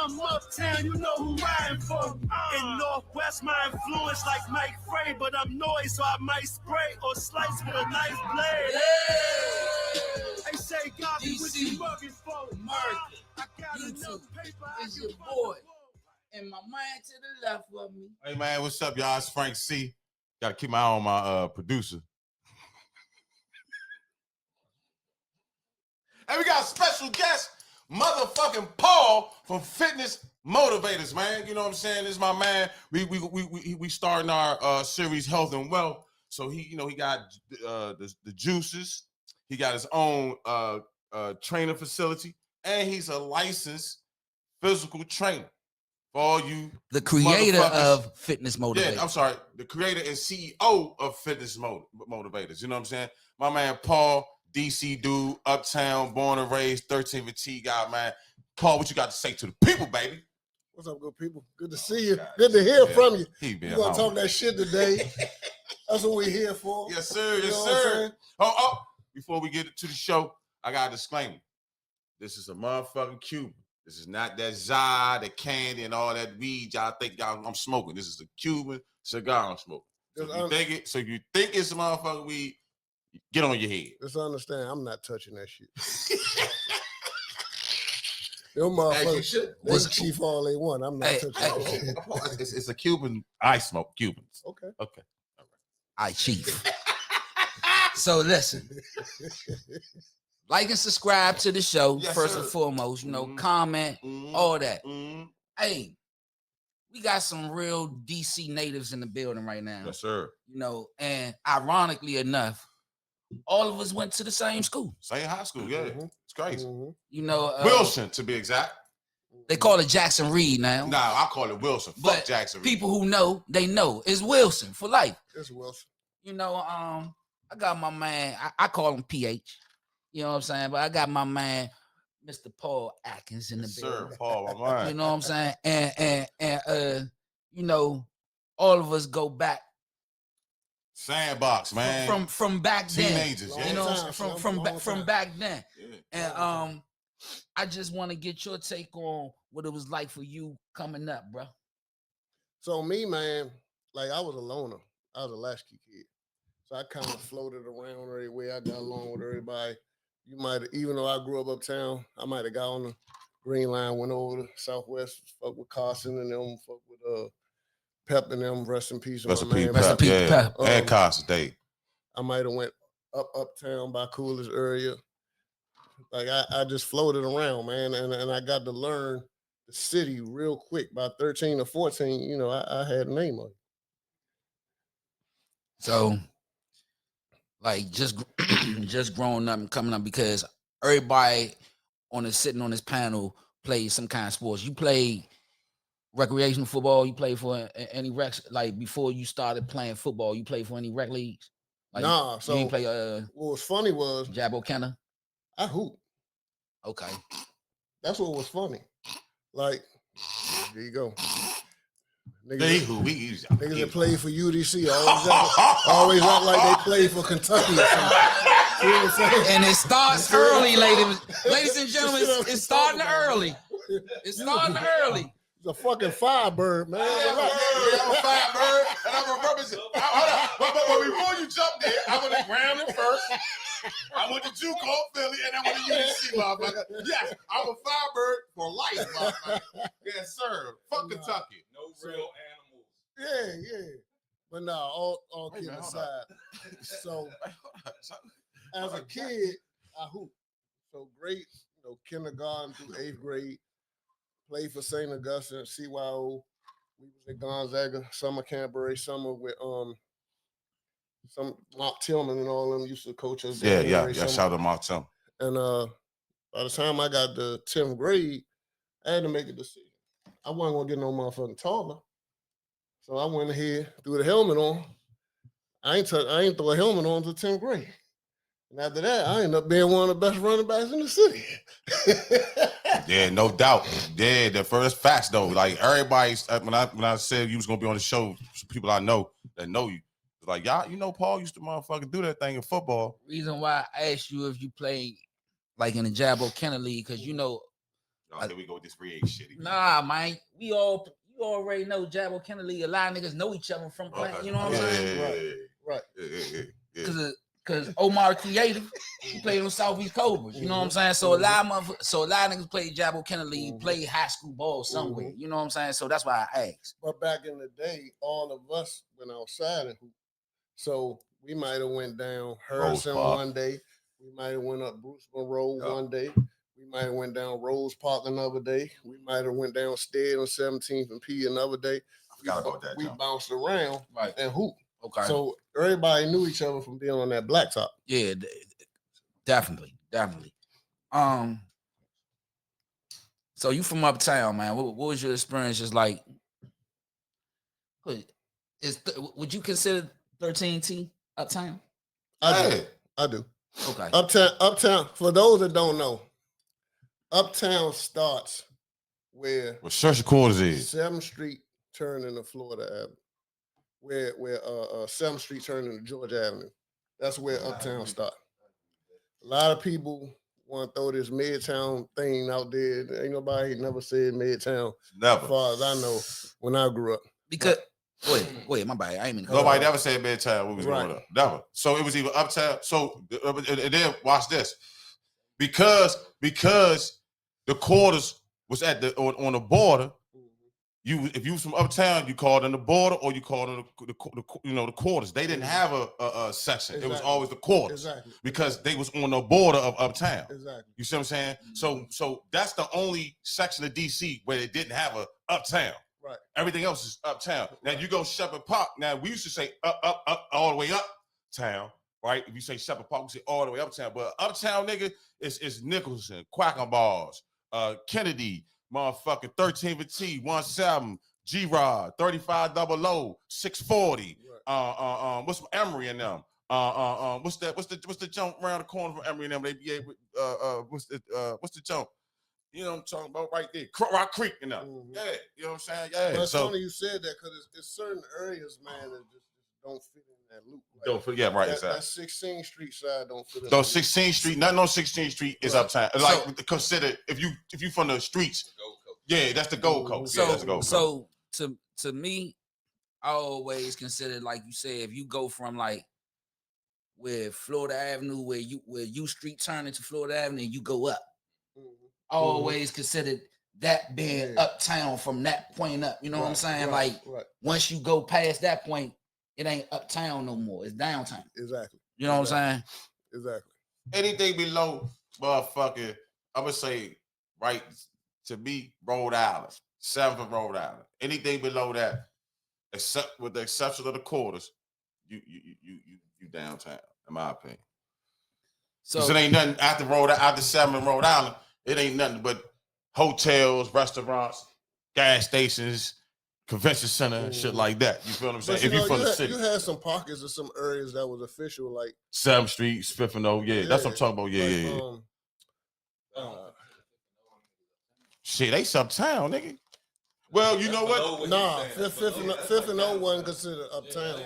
I'm uptown, you know who riding for. In Northwest, my influence like Mike Frey, but I'm noise, so I might spray or slice with a nice blade. They say, God, what you working for? America. I got YouTube enough paper. is your boy. And my man to the left of me. Hey, man, what's up, y'all? It's Frank C. Got to keep my eye on my producer. And we got a special guest, motherfucking Paul from Fitness Motivators, man. You know what I'm saying? This is my man. We starting our series Health and Wealth. So he got the juices. He got his own training facility, and he's a licensed physical trainer. For all you, the creator of Fitness Motivators. Yeah, I'm sorry, the creator and CEO of Fitness Motivators. You know what I'm saying? My man Paul, DC dude, uptown, born and raised, 13th and T guy, man. Paul, what you got to say to the people, baby? What's up, good people? Good to see you. Good to hear from you. We're gonna talk that shit today. That's what we're here for. Yes, sir. Yes, sir. Oh, before we get to the show, I got a disclaimer. This is a motherfucking Cuban. This is not that Zod, the candy, and all that weed y'all think I'm smoking. This is a Cuban cigar I'm smoking. So if you think it's a motherfucking weed, get on your head. Just understand, I'm not touching that shit. Them motherfuckers, they chief all they want. I'm not touching that shit. It's a Cuban. I smoke Cubans. Okay. All right. I chief. So listen. Like and subscribe to the show, first and foremost. You know, comment, all that. Hey, we got some real DC natives in the building right now. Yes, sir. You know, and ironically enough, all of us went to the same school. Same high school, yeah. It's crazy. You know, Wilson, to be exact. They call it Jackson Reed now. Nah, I call it Wilson. Fuck Jackson Reed. People who know, they know. It's Wilson for life. It's Wilson. You know, I got my man, I call him PH. You know what I'm saying? But I got my man, Mr. Paul Atkins in the building. Sir, Paul, my man. You know what I'm saying? And you know, all of us go back. Sandbox, man. From back then. Teenagers, you know, from back then. Yeah. And I just want to get your take on what it was like for you coming up, bro. So me, man, like I was a loner. I was a latchkey kid. So I kind of floated around everywhere. I got along with everybody. You might, even though I grew up uptown, I might have got on the Green Line, went over to Southwest, fuck with Carson and them, fuck with Pep and them, rest in peace. Rest in peace, Pep. And Carson, Dave. I might have went uptown by Coolidge area. Like I just floated around, man, and I got to learn the city real quick. By 13 or 14, you know, I had a name on it. So, like, just growing up and coming up, because everybody sitting on this panel plays some kind of sports. You played recreational football. You played for any rec, like before you started playing football. You played for any rec leagues? Like, nah. So you play. What was funny was Jabo Kenna. I hoop. Okay. That's what was funny. Like, there you go. Niggas that play for UDC always act like they play for Kentucky or something. And it starts early, ladies and gentlemen. It's starting early. It's starting early. It's a fucking Firebird, man. I'm a Firebird, and I'm a represent. But before you jump there, I'm gonna ground it first. I went to JUCO Philly, and I went to UDC, motherfucker. Yes, I'm a Firebird for life, motherfucker. Yes, sir. Fuck Kentucky. No real animals. Yeah. But no, all kidding aside. So, as a kid, I hooped. So great, you know, kindergarten through 8th grade. Played for St. Augustine, CYO. We was at Gonzaga summer camp every summer with some Mark Tillman and all them used to coach us. Yeah. Shout out to Mark Tillman. And by the time I got to 10th grade, I had to make a decision. I wasn't gonna get no motherfucking taller. So I went ahead, threw the helmet on. I ain't throw a helmet on until 10th grade. And after that, I ended up being one of the best running backs in the city. Yeah, no doubt. Yeah, the first facts though. Like everybody's when I said you was gonna be on the show, some people I know that know you. Like, y'all, you know, Paul used to motherfucking do that thing in football. Reason why I asked you if you played like in the Jabo Kenna League, because you know Oh, here we go with this rig shit. Nah, man. You already know Jabbo Kennedy. A lot of niggas know each other from playing. You know what I'm saying? Right. Cause Omar Creative, he played on Southeast Cobras. You know what I'm saying? So a lot of niggas played Jabbo Kennedy, played high school ball somewhere. You know what I'm saying? So that's why I asked. But back in the day, all of us went outside and hoop. So we might have went down Harrison one day. We might have went up Bruce Monroe one day. We might have went down Rose Park another day. We might have went down Stead on 17th and P another day. I forgot about that. We bounced around and hoop. Okay. So everybody knew each other from being on that blacktop. Yeah, definitely. So you from uptown, man? What was your experience? Just like, would you consider 13T uptown? I do. Okay. Uptown. For those that don't know, uptown starts where Church Quarters is 7th Street turn into Florida Avenue. Where 7th Street turned into Georgia Avenue. That's where uptown starts. A lot of people want to throw this Midtown thing out there. Ain't nobody never said Midtown. Never. As far as I know, when I grew up. Because wait, my bad. I ain't mean nobody never said Midtown when we was growing up. Never. So it was either uptown. So and then watch this. Because the quarters was at on the border. If you was from uptown, you called in the border or you called in the quarters. They didn't have a section. Exactly. It was always the quarters. Exactly. Because they was on the border of uptown. Exactly. You see what I'm saying? So that's the only section of DC where it didn't have a uptown. Right. Everything else is uptown. Now you go Shepherd Park. Now we used to say up all the way uptown. Right? If you say Shepherd Park, we say all the way uptown. But uptown, nigga, is Nicholson, Quacker Bars, Kennedy, motherfucking 13th and T, 17, G-Rod, 3500, 640. Right. What's Emory and them? What's the jump around the corner from Emory and them? They be able, what's the jump? You know what I'm talking about right there. Rock Creek and them. Mm-hmm. Yeah, you know what I'm saying? Yeah. But it's funny you said that because it's certain areas, man, that just don't fit in that loop. Like, don't fit, yeah, right, exactly. That 16th Street side don't fit in. No, 16th Street, nothing on 16th Street is uptown. Like consider if you from the streets, yeah, that's the Gold Coast. So, yeah, that's the Gold Coast. So to me, I always consider, like you said, if you go from like where Florida Avenue, where U Street turn into Florida Avenue, you go up. I always considered that being uptown from that point up. You know what I'm saying? Once you go past that point, it ain't uptown no more. It's downtown. Exactly. You know what I'm saying? Exactly. Anything below motherfucking, I would say, right to me, Rhode Island, 7th Rhode Island. Anything below that, except with the exception of the quarters, you downtown, in my opinion. So it ain't nothing after 7th Rhode Island. It ain't nothing but hotels, restaurants, gas stations, convention center, shit like that. You feel what I'm saying? If you from the city, you had some pockets of some areas that was official, like 7th Street, 5th and O. Yeah, that's what I'm talking about. Shit, they uptown, nigga. Well, you know what? Nah, 5th and O wasn't considered uptown.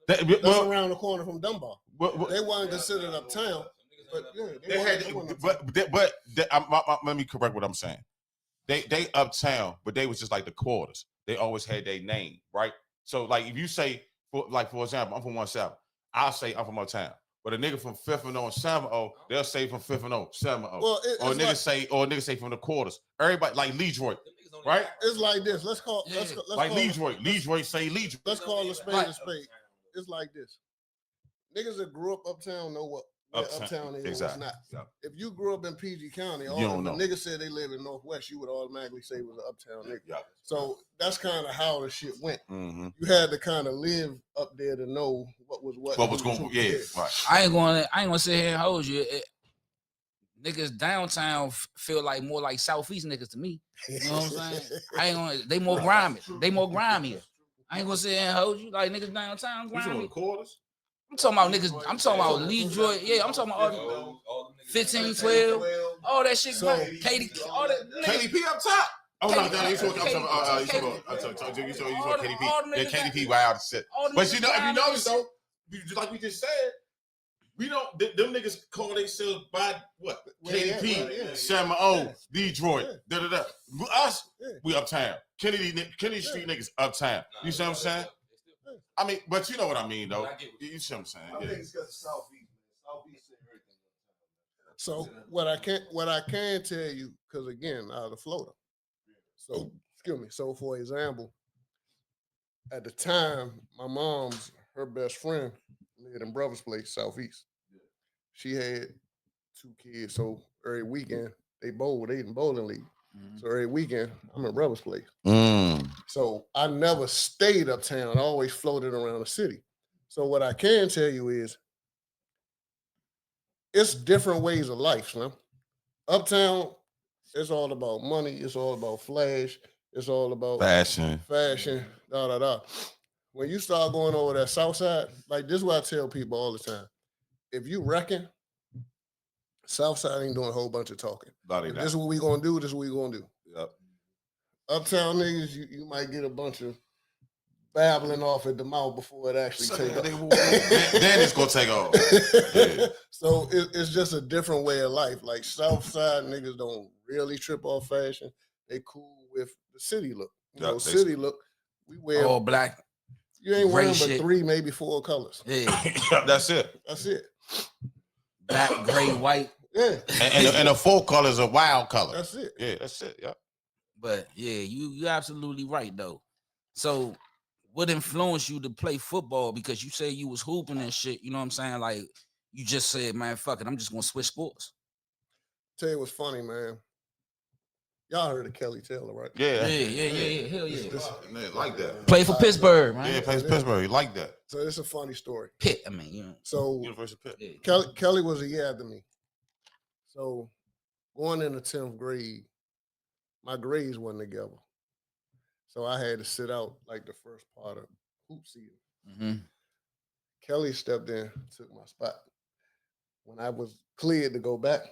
That's around the corner from Dunbar. They wasn't considered uptown. But let me correct what I'm saying. They uptown, but they was just like the quarters. They always had their name, right? So like if you say, for example, I'm from 17, I'll say I'm from uptown. But a nigga from 5th and O and 7th, they'll say from 5th and O, 7th. Well, or niggas say from the quarters. Everybody like Leroy, right? It's like this. Let's call Leroy. Leroy say Leroy. Let's call a spade a spade. It's like this. Niggas that grew up uptown know what uptown is and what's not. Yeah. If you grew up in PG County, all the niggas said they live in Northwest, you would automatically say it was an uptown nigga. Yeah. So that's kind of how the shit went. Mm-hmm. You had to kind of live up there to know what was going on. Yeah, right. I ain't gonna sit here and hold you. Niggas downtown feel like more like Southeast niggas to me. You know what I'm saying? They more grimy. They more grimy. I ain't gonna sit here and hold you like niggas downtown grimy. Quarters? I'm talking about niggas. I'm talking about Leroy. Yeah, I'm talking about all 15, 12, all that shit. So, Katie, all that. KDP up top. Oh no, you talking KDP. Yeah, KDP wild shit. But you know, if you notice though, like we just said, We don't. Them niggas call themselves by what? KDP, Shamma yeah. Detroit, Yeah. da. Us, Yeah. we uptown. Kennedy Street niggas uptown. You see what I'm saying? I mean, but you know what I mean, though. You see what I'm saying? I Yeah. think it's because of Southeast, man. Southeast and everything. So what I can tell you, because again, out of Florida. So excuse me. So for example, at the time, my mom's her best friend lived in Brothers Place, Southeast. She had 2 kids, so every weekend they bowled. They in bowling league. So every weekend I'm in Brothers Place. So I never stayed uptown. I always floated around the city. So what I can tell you is, it's different ways of life, man. Uptown, it's all about money. It's all about flash. It's all about Fashion. da. When you start going over that south side, like this is what I tell people all the time. If you reckon, south side ain't doing a whole bunch of talking. If this is what we gonna do, this is what we gonna do. Yep. Uptown niggas, you might get a bunch of babbling off at the mouth before it actually takes off. Then it's gonna take off. Yeah. So it's just a different way of life. Like south side niggas don't really trip off fashion. They cool with the city look. You know, city look. We wear all black. You ain't wearing but shit. 3, maybe 4 colors. Yeah. That's it. Black, gray, white. Yeah. And the 4 colors are wild color. That's it. Yeah, that's it. Yeah. But yeah, you absolutely right though. So what influenced you to play football? Because you say you was hooping and shit, you know what I'm saying? Like you just said, man, fuck it, I'm just gonna switch sports. Tell you what's funny, man. Y'all heard of Kelly Taylor, right? Yeah. Hell yeah. Like that. Play for Pittsburgh, man. Yeah, play for Pittsburgh. You like that. So it's a funny story. Pitt, I mean, you know. So University of Pitt. Yeah. Kelly was a year after me. So going into 10th grade, my grades wasn't together. So I had to sit out like the first part of hoop season. Mm-hmm. Kelly stepped in, took my spot. When I was cleared to go back,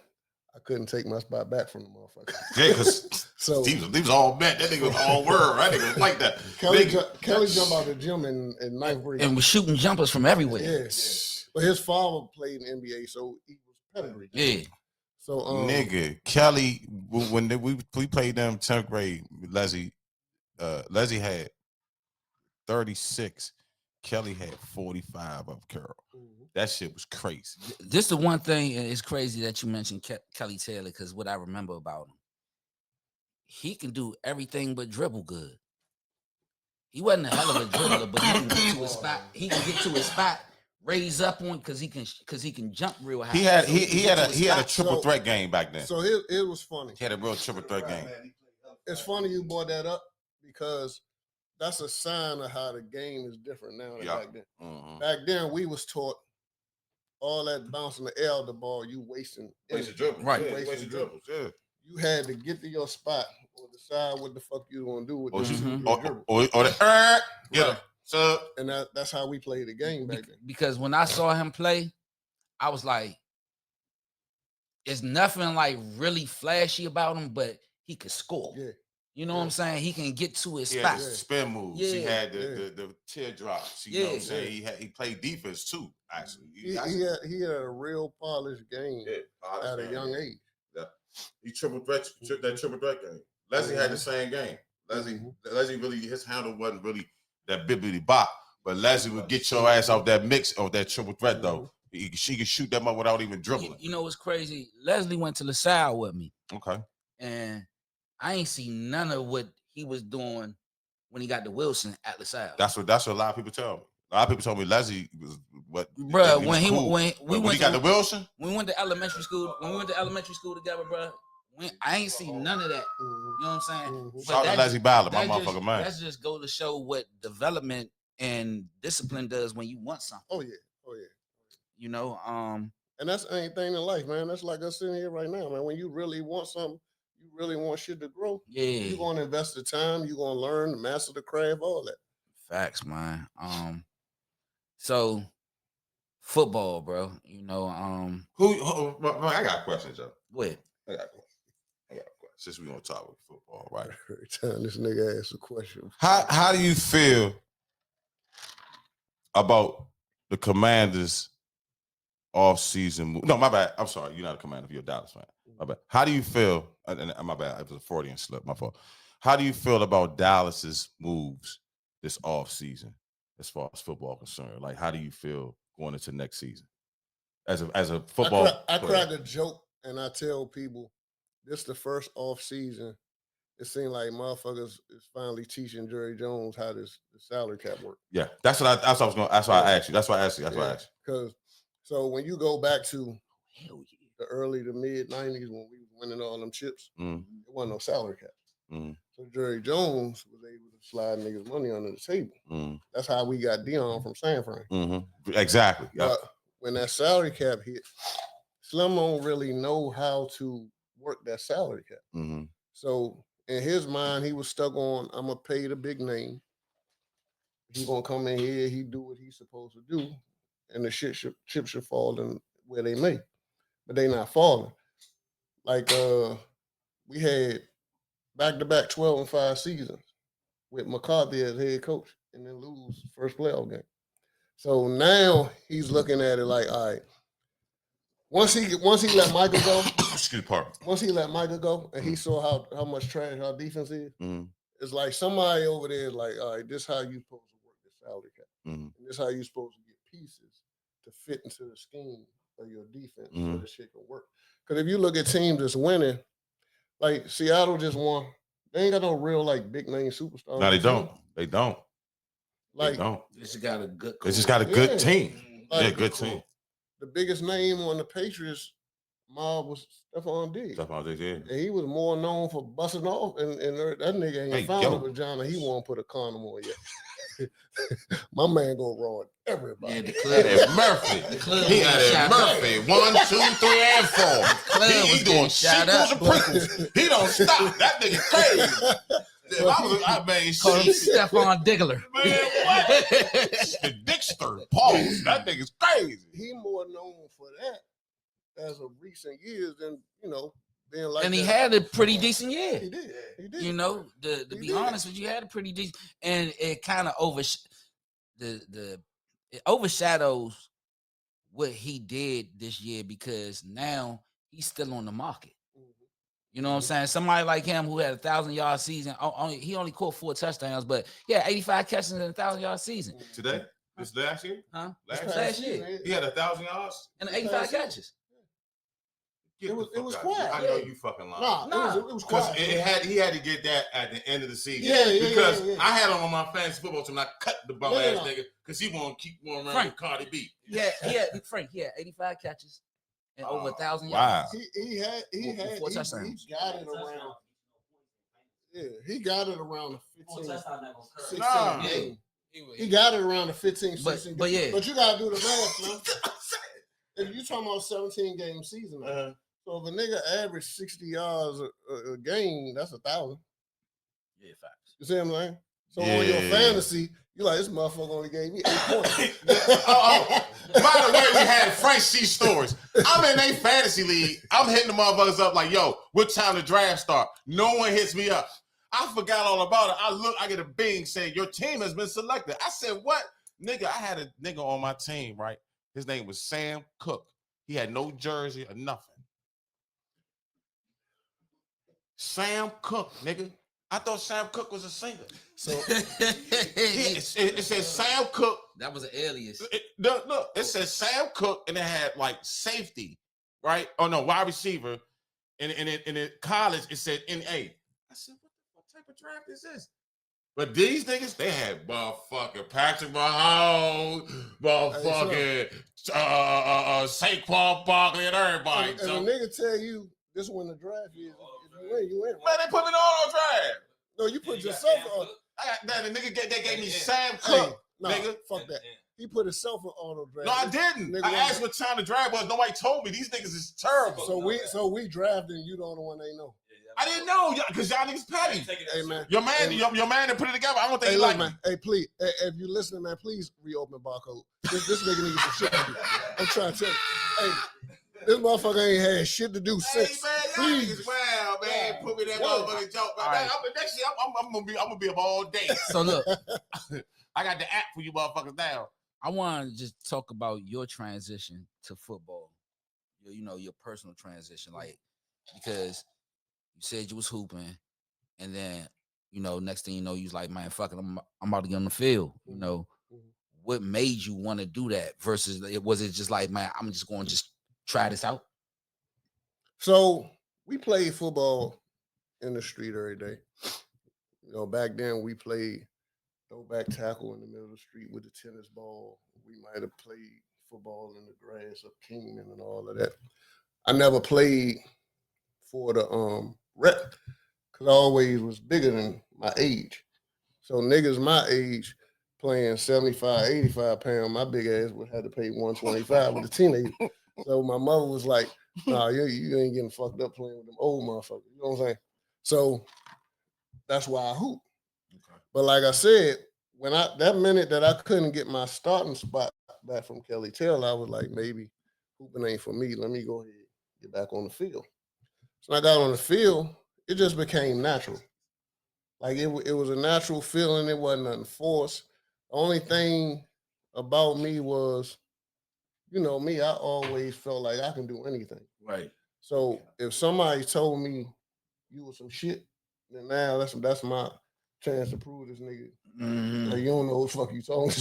I couldn't take my spot back from the motherfucker. Yeah, because so these was all bet. That nigga was all word. That nigga was like that. Kelly jumped out the gym in 9th grade. And was shooting jumpers from everywhere. Yes. But his father played in the NBA, so he was pedigree. Yeah. So nigga, Kelly, when we played them 10th grade, Leslie had 36. Kelly had 45 of Carol. That shit was crazy. This the one thing, and it's crazy that you mentioned Kelly Taylor, because what I remember about him, he can do everything but dribble good. He wasn't a hell of a dribbler, but he can get to his spot. He can get to his spot, raise up on because he can jump real high. He had a triple threat game back then. So it was funny. He had a real triple threat game. It's funny you brought that up because that's a sign of how the game is different now than back then. Mm-hmm. Back then, we was taught all that bouncing the air of the ball, you wasting dribbles. Right. Yeah, wasting dribbles. Yeah. You had to get to your spot or decide what the fuck you gonna do with Or the yeah. So and that's how we played the game back then. Because when I saw him play, I was like, it's nothing like really flashy about him, but he could score. Yeah. You know what I'm saying? He can get to his he spot. had the spin moves. He Yeah. had the teardrops. You know what I'm saying? He played defense too. Actually, He had a real polished game at a young age. Yeah. He triple threat game. Leslie had the same game. Leslie really, his handle wasn't really that bibbity bop, but Leslie would get your ass off that mix of that triple threat though. She could shoot that much without even dribbling. You know what's crazy? Leslie went to LaSalle with me. Okay. And I ain't seen none of what he was doing when he got to Wilson at LaSalle. That's what a lot of people tell me. A lot of people told me Leslie was what. Bruh, when we got to Wilson, when we went to elementary school, together, bruh, I ain't seen none of that. You know what I'm saying? Shout out to Leslie Ballard, my motherfucking man. That's just go to show what development and discipline does when you want something. Oh yeah. You know, and that's anything in life, man. That's like us sitting here right now, man. When you really want something, you really want shit to grow. Yeah, you're gonna invest the time. You're gonna learn, master the craft, all that. Facts, man. So football, bro. You know, I got questions, Joe. What? I got questions. Since we gonna talk with football, right? Every time this nigga asks a question. How do you feel about the Commanders off-season move? No, my bad. I'm sorry. You're not a Commander. You're a Dallas fan. My bad. How do you feel? And my bad. It was a Freudian slip. My fault. How do you feel about Dallas's moves this off-season as far as football concerned? Like, how do you feel going into next season as a football? I crack a joke and I tell people this the first off-season. It seemed like motherfuckers is finally teaching Jerry Jones how the salary cap work. Yeah, that's what I was going. That's why I asked you. That's why I asked you. That's why I asked you. Because so when you go back to the early to mid '90s when we was winning all them chips, it wasn't no salary cap. So Jerry Jones was able to slide niggas money under the table. That's how we got Dion from San Fran. Exactly. Yep. But when that salary cap hit, Slim don't really know how to work that salary cap. So in his mind, he was stuck on, I'm going to pay the big name. He going to come in here, he do what he's supposed to do, and the chips should fall in where they may. But they not falling. Like, we had back-to-back 12-5 seasons with McCarthy as head coach and then lose first playoff game. So now he's looking at it like, all right, once he let Michael go, once he let Michael go and he saw how much trash our defense is, it's like somebody over there is like, all right, this is how you supposed to work the salary cap. And this is how you supposed to get pieces to fit into the scheme of your defense so this shit can work. Because if you look at teams that's winning, like Seattle just won. They ain't got no real like big name superstars. No, they don't. They don't. Like, they don't. They just got a good. They just got a good team. Like, good team. The biggest name on the Patriots mob was Stephon Diggs. Yeah. And he was more known for busting off, and that nigga ain't found a vagina. He won't put a condom on yet. My man go raw everybody. Yeah, the club had Murphy. He had Murphy. 1, 2, 3, and 4. He doing sequels and prequels. He don't stop. That nigga crazy. I mean, call him Stephon Diggler. Man, what? Dickster. Pause. That nigga's crazy. He more known for that as of recent years than, being like. And he had a pretty decent year. He did. You know, to be honest with you, he had a pretty decent, and it kind of it overshadows what he did this year because now he's still on the market. You know what I'm saying? Somebody like him who had 1,000-yard season, he only caught 4 touchdowns, but yeah, 85 catches in a 1,000-yard season. Today? This last year? Huh? Last year. He had 1,000 yards and 85 catches. It was quiet. I know you fucking lying. Nah. It was quiet. He had to get that at the end of the season. Because I had him on my fantasy football team. I cut the bum ass nigga because he want to keep going around with Cardi B. Yeah, Frank. He had 85 catches and over 1,000 yards. Wow. He got it around. Yeah, he got it around the 15, 16 game. He got it around the 15, 16 but yeah. But you got to do the math, man. If you're talking about 17-game season, so if a nigga average 60 yards a game, that's 1,000. Yeah, facts. You see what I'm saying? So on your fantasy, you're like, this motherfucker only gave me 8 points. By the way, we had Frank C. Stories. I'm in a fantasy league. I'm hitting the motherfuckers up like, yo, what time the draft start? No one hits me up. I forgot all about it. I get a bing saying, your team has been selected. I said, what? Nigga, I had a nigga on my team, right? His name was Sam Cook. He had no jersey or nothing. Sam Cook, nigga. I thought Sam Cook was a singer. So it says Sam Cook. That was an alias. Look, it says Sam Cook, and it had like safety, right? Oh no, wide receiver. And in college, it said NA. I said, what type of draft is this? But these niggas, they had motherfucking Patrick Mahomes, motherfucking Saquon Barkley, and everybody. And a nigga tell you this when the draft is. If you win. Man, they put me on draft. No, you put yourself on. The nigga they gave me Sam Cook. Nigga, fuck that. He put himself on auto draft. No, I didn't. Nigga, I asked what time the draft was. Nobody told me. These niggas is terrible. So we drafted, and you the only one they know. I didn't know because y'all niggas petty. Hey man, your man that put it together. I don't think he like man. Hey, please, if you listening, man, please reopen barcode. This nigga needs some shit to do. I'm trying to tell you. Hey, this motherfucker ain't had shit to do since. Hey man, y'all niggas wow, man. Put me that motherfucking joke. Right. Next year, I'm gonna be up all day. So look, I got the app for you motherfuckers now. I want to just talk about your transition to football. Your personal transition, like, because you said you was hooping, and then next thing you know, you was like, man, fuck it, I'm about to get on the field. What made you want to do that versus was it just like, man, I'm just going to just try this out? So we played football in the street every day. Back then we played throwback tackle in the middle of the street with the tennis ball. We might have played football in the grass up Kingman and all of that. I never played for the rep because I always was bigger than my age. So niggas my age playing 75, 85 pounds, my big ass would have to pay 125 with a teenager. So my mother was like, nah, you ain't getting fucked up playing with them old motherfuckers. You know what I'm saying? So that's why I hoop. Okay. But like I said, when that minute that I couldn't get my starting spot back from Kelly Taylor, I was like, maybe hooping ain't for me. Let me go ahead and get back on the field. So when I got on the field, it just became natural. Like it was a natural feeling. It wasn't nothing forced. The only thing about me was, me, I always felt like I can do anything. Right. So if somebody told me you was some shit, then now that's my chance to prove this nigga. Like, you don't know what the fuck you talking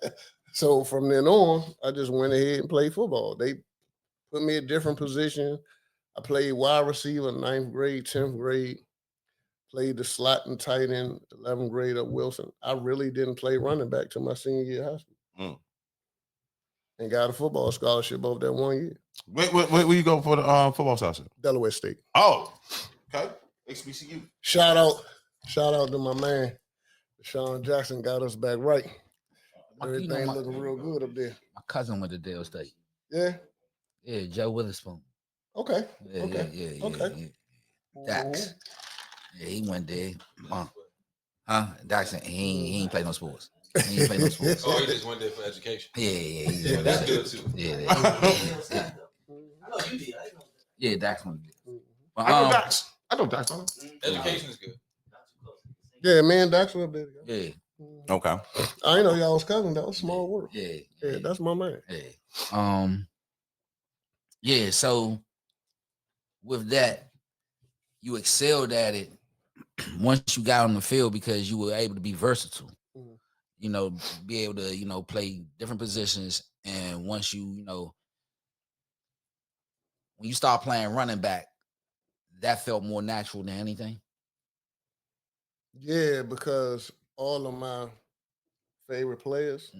to. So from then on, I just went ahead and played football. They put me in different positions. I played wide receiver 9th grade, 10th grade. Played the slot and tight end 11th grade at Wilson. I really didn't play running back till my senior year of high school. And got a football scholarship over that 1 year. Where you go for the football scholarship? Delaware State. Oh, okay. HBCU. Shout out to my man, Sean Jackson, got us back right. Everything looking real good up there. My cousin went to Dale State. Yeah? Yeah, Joe Witherspoon. Okay. Yeah, okay. Yeah. Dax. Yeah, he went there. Dax, he ain't play no sports. He ain't play no sports. Oh, he just went there for education. Yeah. That's good too. Yeah. I know you did. I know. Yeah, Dax went there. But, I know Dax. Education is good. Yeah, man, Dax was up there. Yeah. Okay. I ain't know y'all was cousin. That was small work. Yeah, that's my man. Yeah. Yeah, so with that, you excelled at it once you got on the field because you were able to be versatile. Be able to, play different positions. And once you, when you start playing running back, that felt more natural than anything. Yeah, because all of my favorite players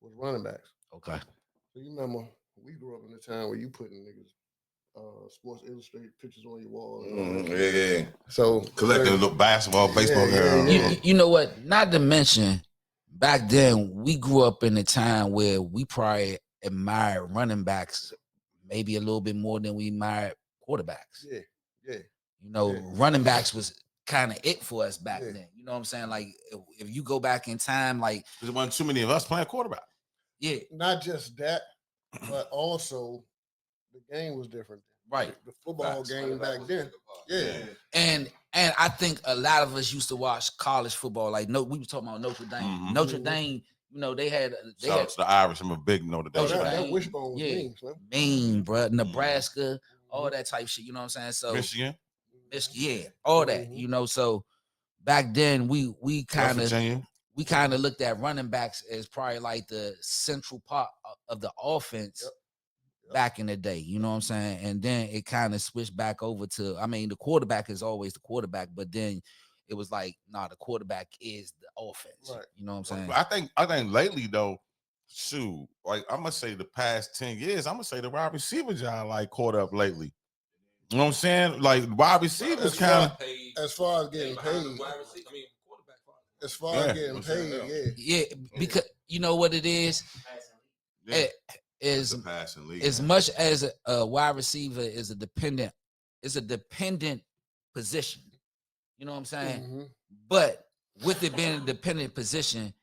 was running backs. Okay. So you remember we grew up in a time where you putting niggas Sports Illustrated pictures on your wall. Yeah. So collecting the basketball, baseball. You know what? Not to mention, back then we grew up in a time where we probably admired running backs maybe a little bit more than we admired quarterbacks. Yeah. Running backs was kind of it for us back then. You know what I'm saying? Like if you go back in time, like there wasn't too many of us playing quarterback. Yeah. Not just that, but also the game was different. Right. The football game back then. Yeah. And I think a lot of us used to watch college football. Like we were talking about Notre Dame. Mm-hmm. Notre Dame, they had the Irish. I'm a big Notre Dame. That wishbone was mean, bro. Nebraska, all that type shit. You know what I'm saying? So Michigan, yeah, all that. So back then we kind of looked at running backs as probably like the central part of the offense. Back in the day, you know what I'm saying? And then it kind of switched back over to, the quarterback is always the quarterback, but then it was like, the quarterback is the offense. Right. You know what I'm saying? I think lately though, like I'm gonna say the past 10 years, I'm gonna say the wide receiver job like caught up lately. You know what I'm saying? Like wide receivers kind of as far as getting paid. As far as getting paid, yeah, because you know what it is? Is as much as a wide receiver is a dependent position. You know what I'm saying? Mm-hmm. But with it being a dependent position,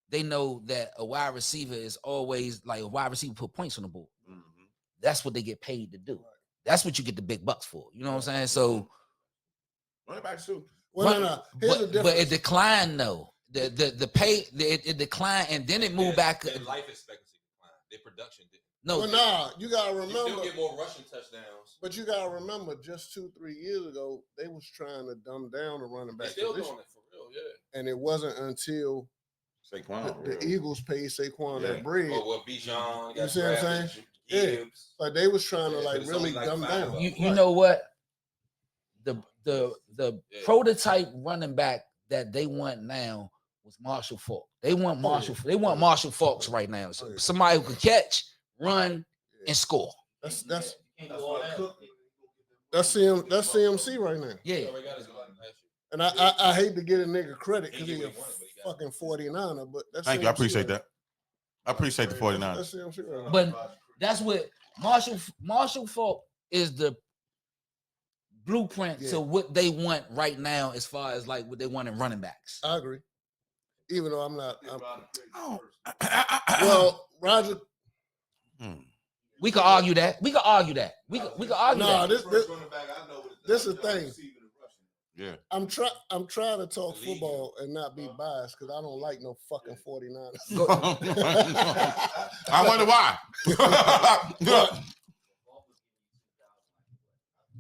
they know that a wide receiver is always like a wide receiver put points on the board. Mm-hmm. That's what they get paid to do. Right. That's what you get the big bucks for. You know what I'm saying? So running back too. Well, no. Here's the difference. But it declined though. the pay it declined, and then it moved back. Their life expectancy declined. Their production didn't. No, Well, nah, you gotta You remember. still get more rushing touchdowns. But you gotta remember, just 2-3 years ago, they was trying to dumb down the running They're back still position, doing it for real, yeah. and it wasn't until Saquon, the Eagles paid Saquon Yeah. that bread. Oh, well, Bijan, You see what I'm saying? Yeah. Gibbs. Like they was trying to Yeah, like but it's really only like dumb 5 down. of them. you know what? The Yeah. prototype running back that they want now was Marshall Faulk. They want Marshall. They want Marshall Faulks right now. So somebody who could catch, run, and score. That's That's CMC right now. Yeah. And I hate to get a nigga credit because he's a fucking 49er, but that's Thank you. I CMC appreciate right that. I appreciate the 49ers. That's CMC right now. But that's what Marshall Faulk is the blueprint to what they want right now, as far as like what they want in running backs. I agree. Even though I'm not. Well, Roger. We could argue that. We could argue that. We could argue Nah, that. this is the thing. Yeah. I'm trying to talk football and not be biased because I don't like no fucking 49ers. I wonder why.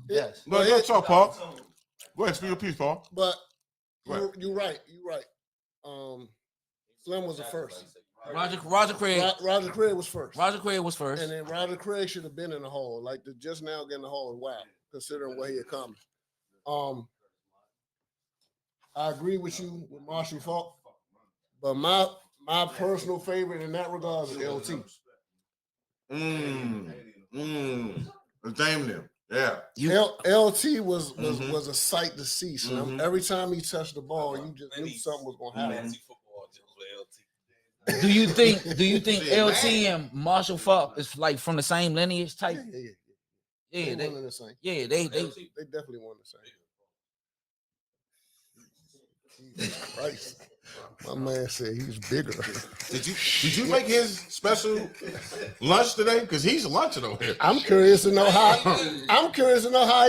Yes. No, let's talk, Paul. Go ahead, speak your piece, Paul. But Right. you're right. Slim was the first. Roger Craig. Roger Craig was first. Roger Craig was first. And then Roger Craig should have been in the hall. Like to just now get in the hall is wild, considering what he accomplished. I agree with you with Marshall Faulk, but my personal favorite in that regard is LT. Damn them. Yeah. LT was a sight to see. So every time he touched the ball, you just knew something was gonna happen. Do you think LT and Marshall Faulk is like from the same lineage type? Yeah, they one the same. Yeah, they definitely one the same. Jesus Christ. My man said he's bigger. Did you make his special lunch today? Because he's lunching over here. I'm curious to know how he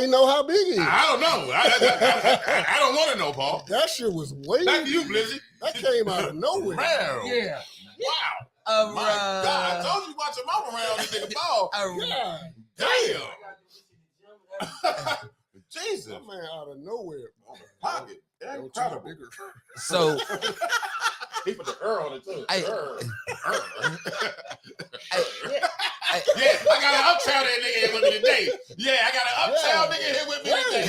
know how big he is. I don't know. I don't want to know, Paul. That shit was way. Back to you, Blizzy. That came out of nowhere. Wow. Yeah. Wow. My God, I told you watch your mouth around this nigga ball. Damn. Jesus. That man out of nowhere. Pocket. Incredible. Bigger. So he put the on it too. I got an uptown nigga here with me today. Yeah, I got an uptown nigga here with me today.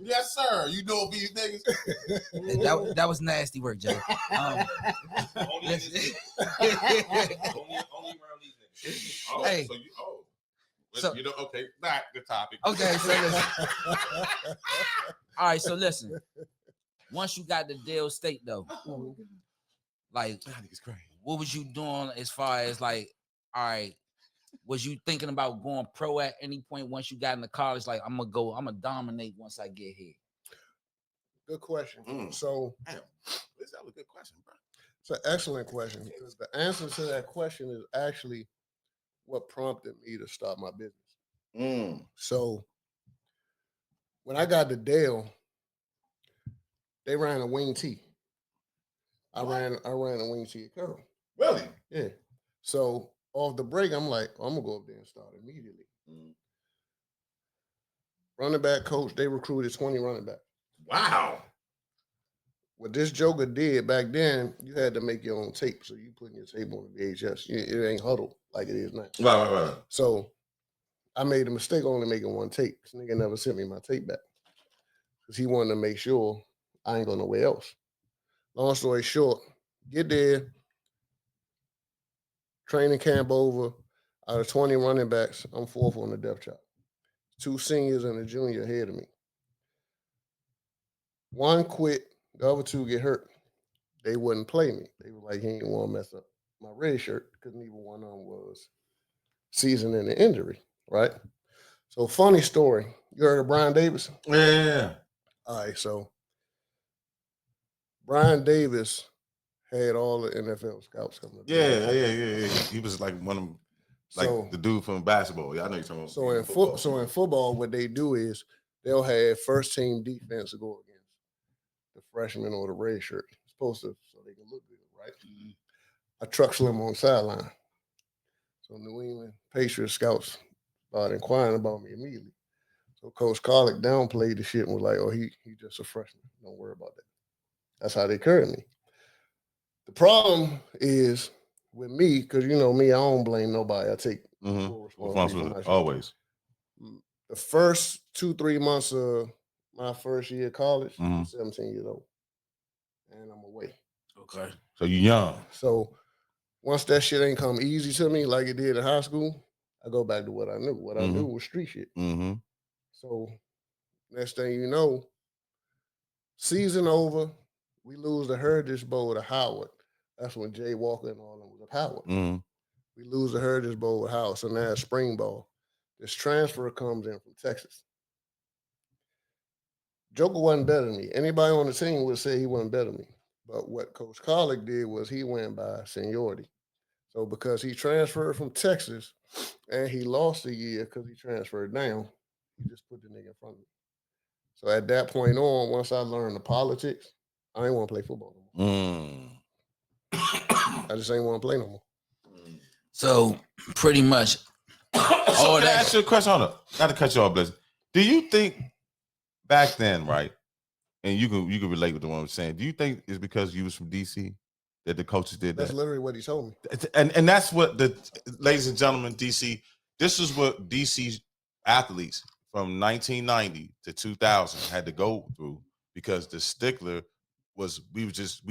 Yes, sir. You know these niggas. that was nasty work, Joe. Only around these niggas. Hey. So you know, okay, back the topic. Okay, so listen. All right, so listen. Once you got the Dale State though, like what was you doing as far as like, all right, was you thinking about going pro at any point once you got into college? Like, I'm gonna dominate once I get here. Good question. So damn, this is a good question, bro. It's an excellent question because the answer to that question is actually what prompted me to start my business. So when I got to Dale, they ran a wing tee. I ran a wing tee at Carroll. Really? Yeah. So off the break, I'm like, I'm gonna go up there and start immediately. Running back coach, they recruited 20 running backs. Wow. What this Joker did back then, you had to make your own tape. So you putting your tape on the VHS. It ain't huddle like it is now. Right. So I made a mistake only making one tape. This nigga never sent me my tape back. Because he wanted to make sure I ain't going nowhere else. Long story short, get there, training camp over. Out of 20 running backs, I'm fourth on the depth chart. 2 seniors and a junior ahead of me. 1 quit, the other 2 get hurt. They wouldn't play me. They were like, he ain't want to mess up my red shirt because neither one of them was season-ending injury, right? So funny story. You heard of Brian Davis? Yeah. All right, so Brian Davis had all the NFL scouts coming. Yeah. He was like one of them, like the dude from basketball. Yeah, I know you're talking about. So in football, what they do is they'll have first team defense to go against the freshman or the red shirt. It's supposed to, so they can look good, right? I truck Slim on the sideline. So New England Patriots scouts started inquiring about me immediately. So Coach Carlick downplayed the shit and was like, "Oh, he just a freshman. Don't worry about that." That's how they carried me. The problem is with me, because you know me, I don't blame nobody. I take full responsibility for my shit. Always. The first 2-3 months of my first year of college, I'm 17 years old, and I'm away. Okay. So you young. So once that shit ain't come easy to me like it did in high school, I go back to what I knew. What I knew was street shit. So next thing you know, season over, we lose the Heritage Bowl to Howard. That's when Jay Walker and all them was at Howard. We lose the Heritage Bowl with Howard, so now it's spring ball. This transfer comes in from Texas. Joker wasn't better than me. Anybody on the team would say he wasn't better than me. But what Coach Carlick did was he went by seniority. So because he transferred from Texas and he lost a year because he transferred down, he just put the nigga in front of me. So at that point on, once I learned the politics, I ain't want to play football no more. I just ain't want to play no more. So pretty much So can I ask you a question? Hold up. Not to cut you off, Blizzard. Do you think back then, right? And you can relate with the one I'm saying. Do you think it's because you was from DC that the coaches did that? That's literally what he told me. And that's what ladies and gentlemen, DC, this is what DC athletes from 1990 to 2000 had to go through because the stickler was we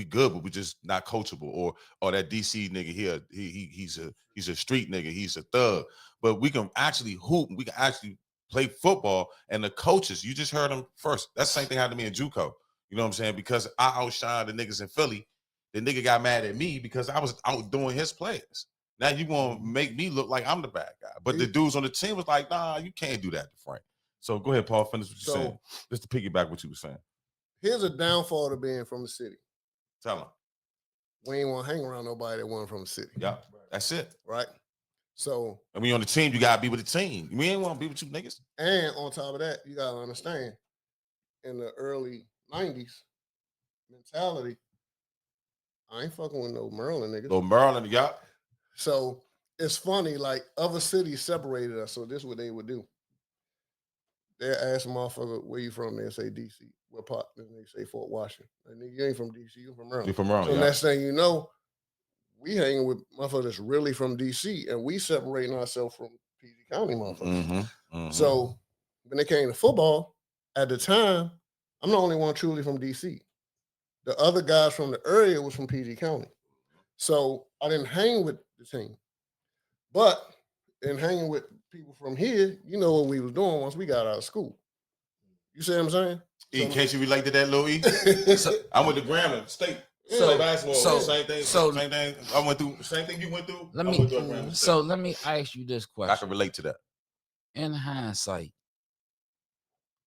good, but we just not coachable. Or that DC nigga here, he's a street nigga, he's a thug. But we can actually hoop, we can actually play football, and the coaches, you just heard them first. That's the same thing happened to me in JUCO. You know what I'm saying? Because I outshined the niggas in Philly, the nigga got mad at me because I was outdoing his players. Now you want to make me look like I'm the bad guy. But the dudes on the team was like, nah, you can't do that to Frank. So go ahead, Paul, finish what you're saying. Just to piggyback what you were saying. Here's a downfall to being from the city. Tell him. We ain't want to hang around nobody that wasn't from the city. Yeah, that's it. Right? So. And when you're on the team, you got to be with the team. We ain't want to be with you niggas. And on top of that, you got to understand, in the early 90s mentality, I ain't fucking with no Maryland niggas. No Maryland, yeah. So it's funny, like other cities separated us. So this is what they would do. They ask a motherfucker, where you from? They say DC. What part? Then they say Fort Washington. And you ain't from DC, you from Maryland. You from Maryland. So next thing you know, we hanging with motherfuckers that's really from DC, and we separating ourselves from PG County motherfuckers. So when it came to football, at the time, I'm the only one truly from DC. The other guys from the area was from PG County. So I didn't hang with the team. But in hanging with people from here, you know what we was doing once we got out of school. You see what I'm saying? In case you relate to that, Louis, I went to Grambling State. So basketball, same thing. Same thing. I went through same thing you went through. Let me ask you this question. I can relate to that. In hindsight,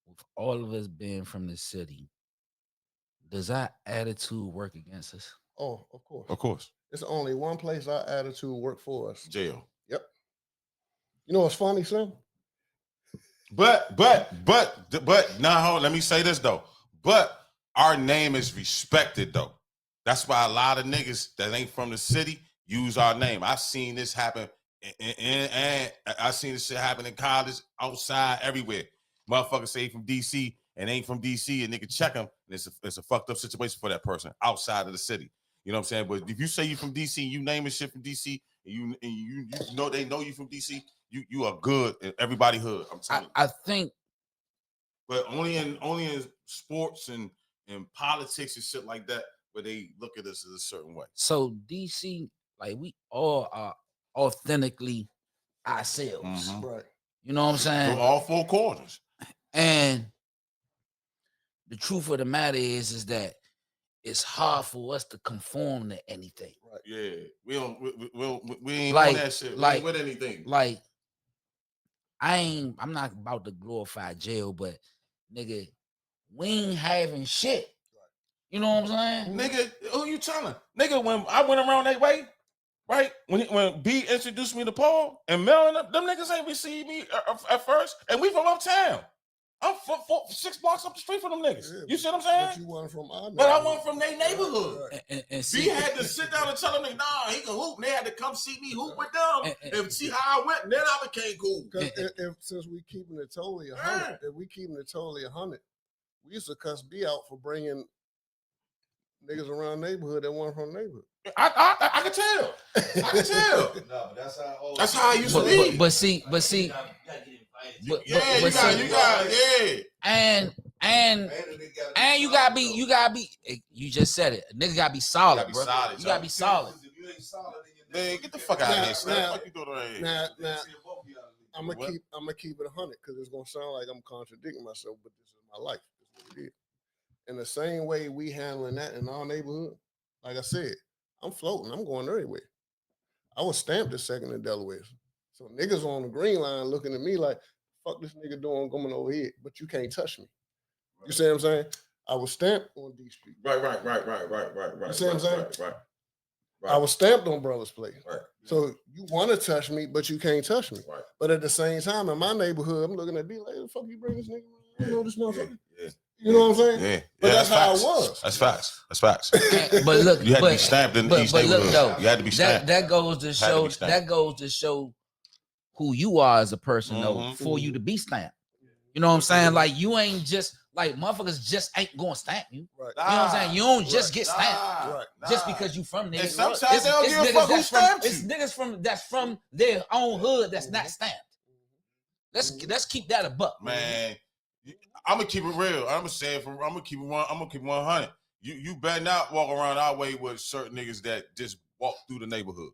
with all of us being from the city, does our attitude work against us? Oh, of course. Of course. It's only one place our attitude work for us. Jail. Yep. You know what's funny, Slim? But now let me say this though. But our name is respected though. That's why a lot of niggas that ain't from the city use our name. I've seen this happen, and I've seen this shit happen in college, outside, everywhere. Motherfuckers say from DC and ain't from DC, and nigga check them, and it's a fucked up situation for that person outside of the city. You know what I'm saying? But if you say you from DC, you name shit from DC, and you know they know you from DC, you are good in everybody hood. I'm telling you. I think, but only in sports and politics and shit like that, where they look at us as a certain way. So DC, like we all are authentically ourselves. Right. You know what I'm saying? So all four quarters. And the truth of the matter is that it's hard for us to conform to anything. Right. Yeah. We ain't like, on that shit. We ain't with anything. Like, I'm not about to glorify jail, but nigga, we ain't having shit. You know what I'm saying? Nigga, who you telling? Nigga, when I went around that way, right? When B introduced me to Paul and Mel and them niggas ain't received me at first, and we from uptown. I'm 6 blocks up the street from them niggas. Yeah, You see what I'm But saying? you wasn't from our But I neighborhood. went from their neighborhood. Right. And B see, had to sit down and tell them, nah, he can hoop. And they had to come see me hoop with them and see how I went. And then I became cool. Because since we keeping it totally 100, if we keeping it totally 100, we used to cuss B out for bringing niggas around the neighborhood that weren't from the neighborhood. I can tell. I can tell. No, but That's how I used to be. but see, You gotta get invited. but You see, got, yeah. and you gotta be. You just said it. A nigga gotta be solid, You gotta be bro. solid, You gotta be solid. If you ain't solid, Man, get the fuck out of here, son. Now- What the fuck you doing right here? Now, I'm What? gonna keep it 100 because it's gonna sound like I'm contradicting myself, but this is my life. This is what it is. In the same way we handling that in our neighborhood, like I said, I'm floating. I'm going everywhere. I was stamped as second in Delaware, so niggas on the green line looking at me like, "Fuck this nigga doing coming over here," but you can't touch me. You see what I'm saying? I was stamped on D Street. Right. You see what I'm saying? Right. I was stamped on Brothers Place. Right. So you want to touch me, but you can't touch me. Right. But at the same time, in my neighborhood, I'm looking at B like, "The fuck you bring this nigga around? I don't know this motherfucker." Yeah. You know what I'm saying? Yeah. But Yeah, that's how facts. it was. That's facts. That's facts. But look, You had to be stamped in each but look neighborhood. though, You had to be stamped. that goes to Had to show be stamped. that goes to show who you are as a person, though, Mhm. for you to be stamped. You know what I'm saying? Like you ain't just like motherfuckers just ain't gonna stamp you. Right. You know what I'm saying? You don't just Right. get stamped Right. just because you from there. And sometimes they don't give a fuck who stamped It's you. niggas that's from their own hood that's not stamped. Let's keep that a buck. Man, I'm gonna keep it real. I'm gonna keep it 100. You better not walk around our way with certain niggas that just walk through the neighborhood.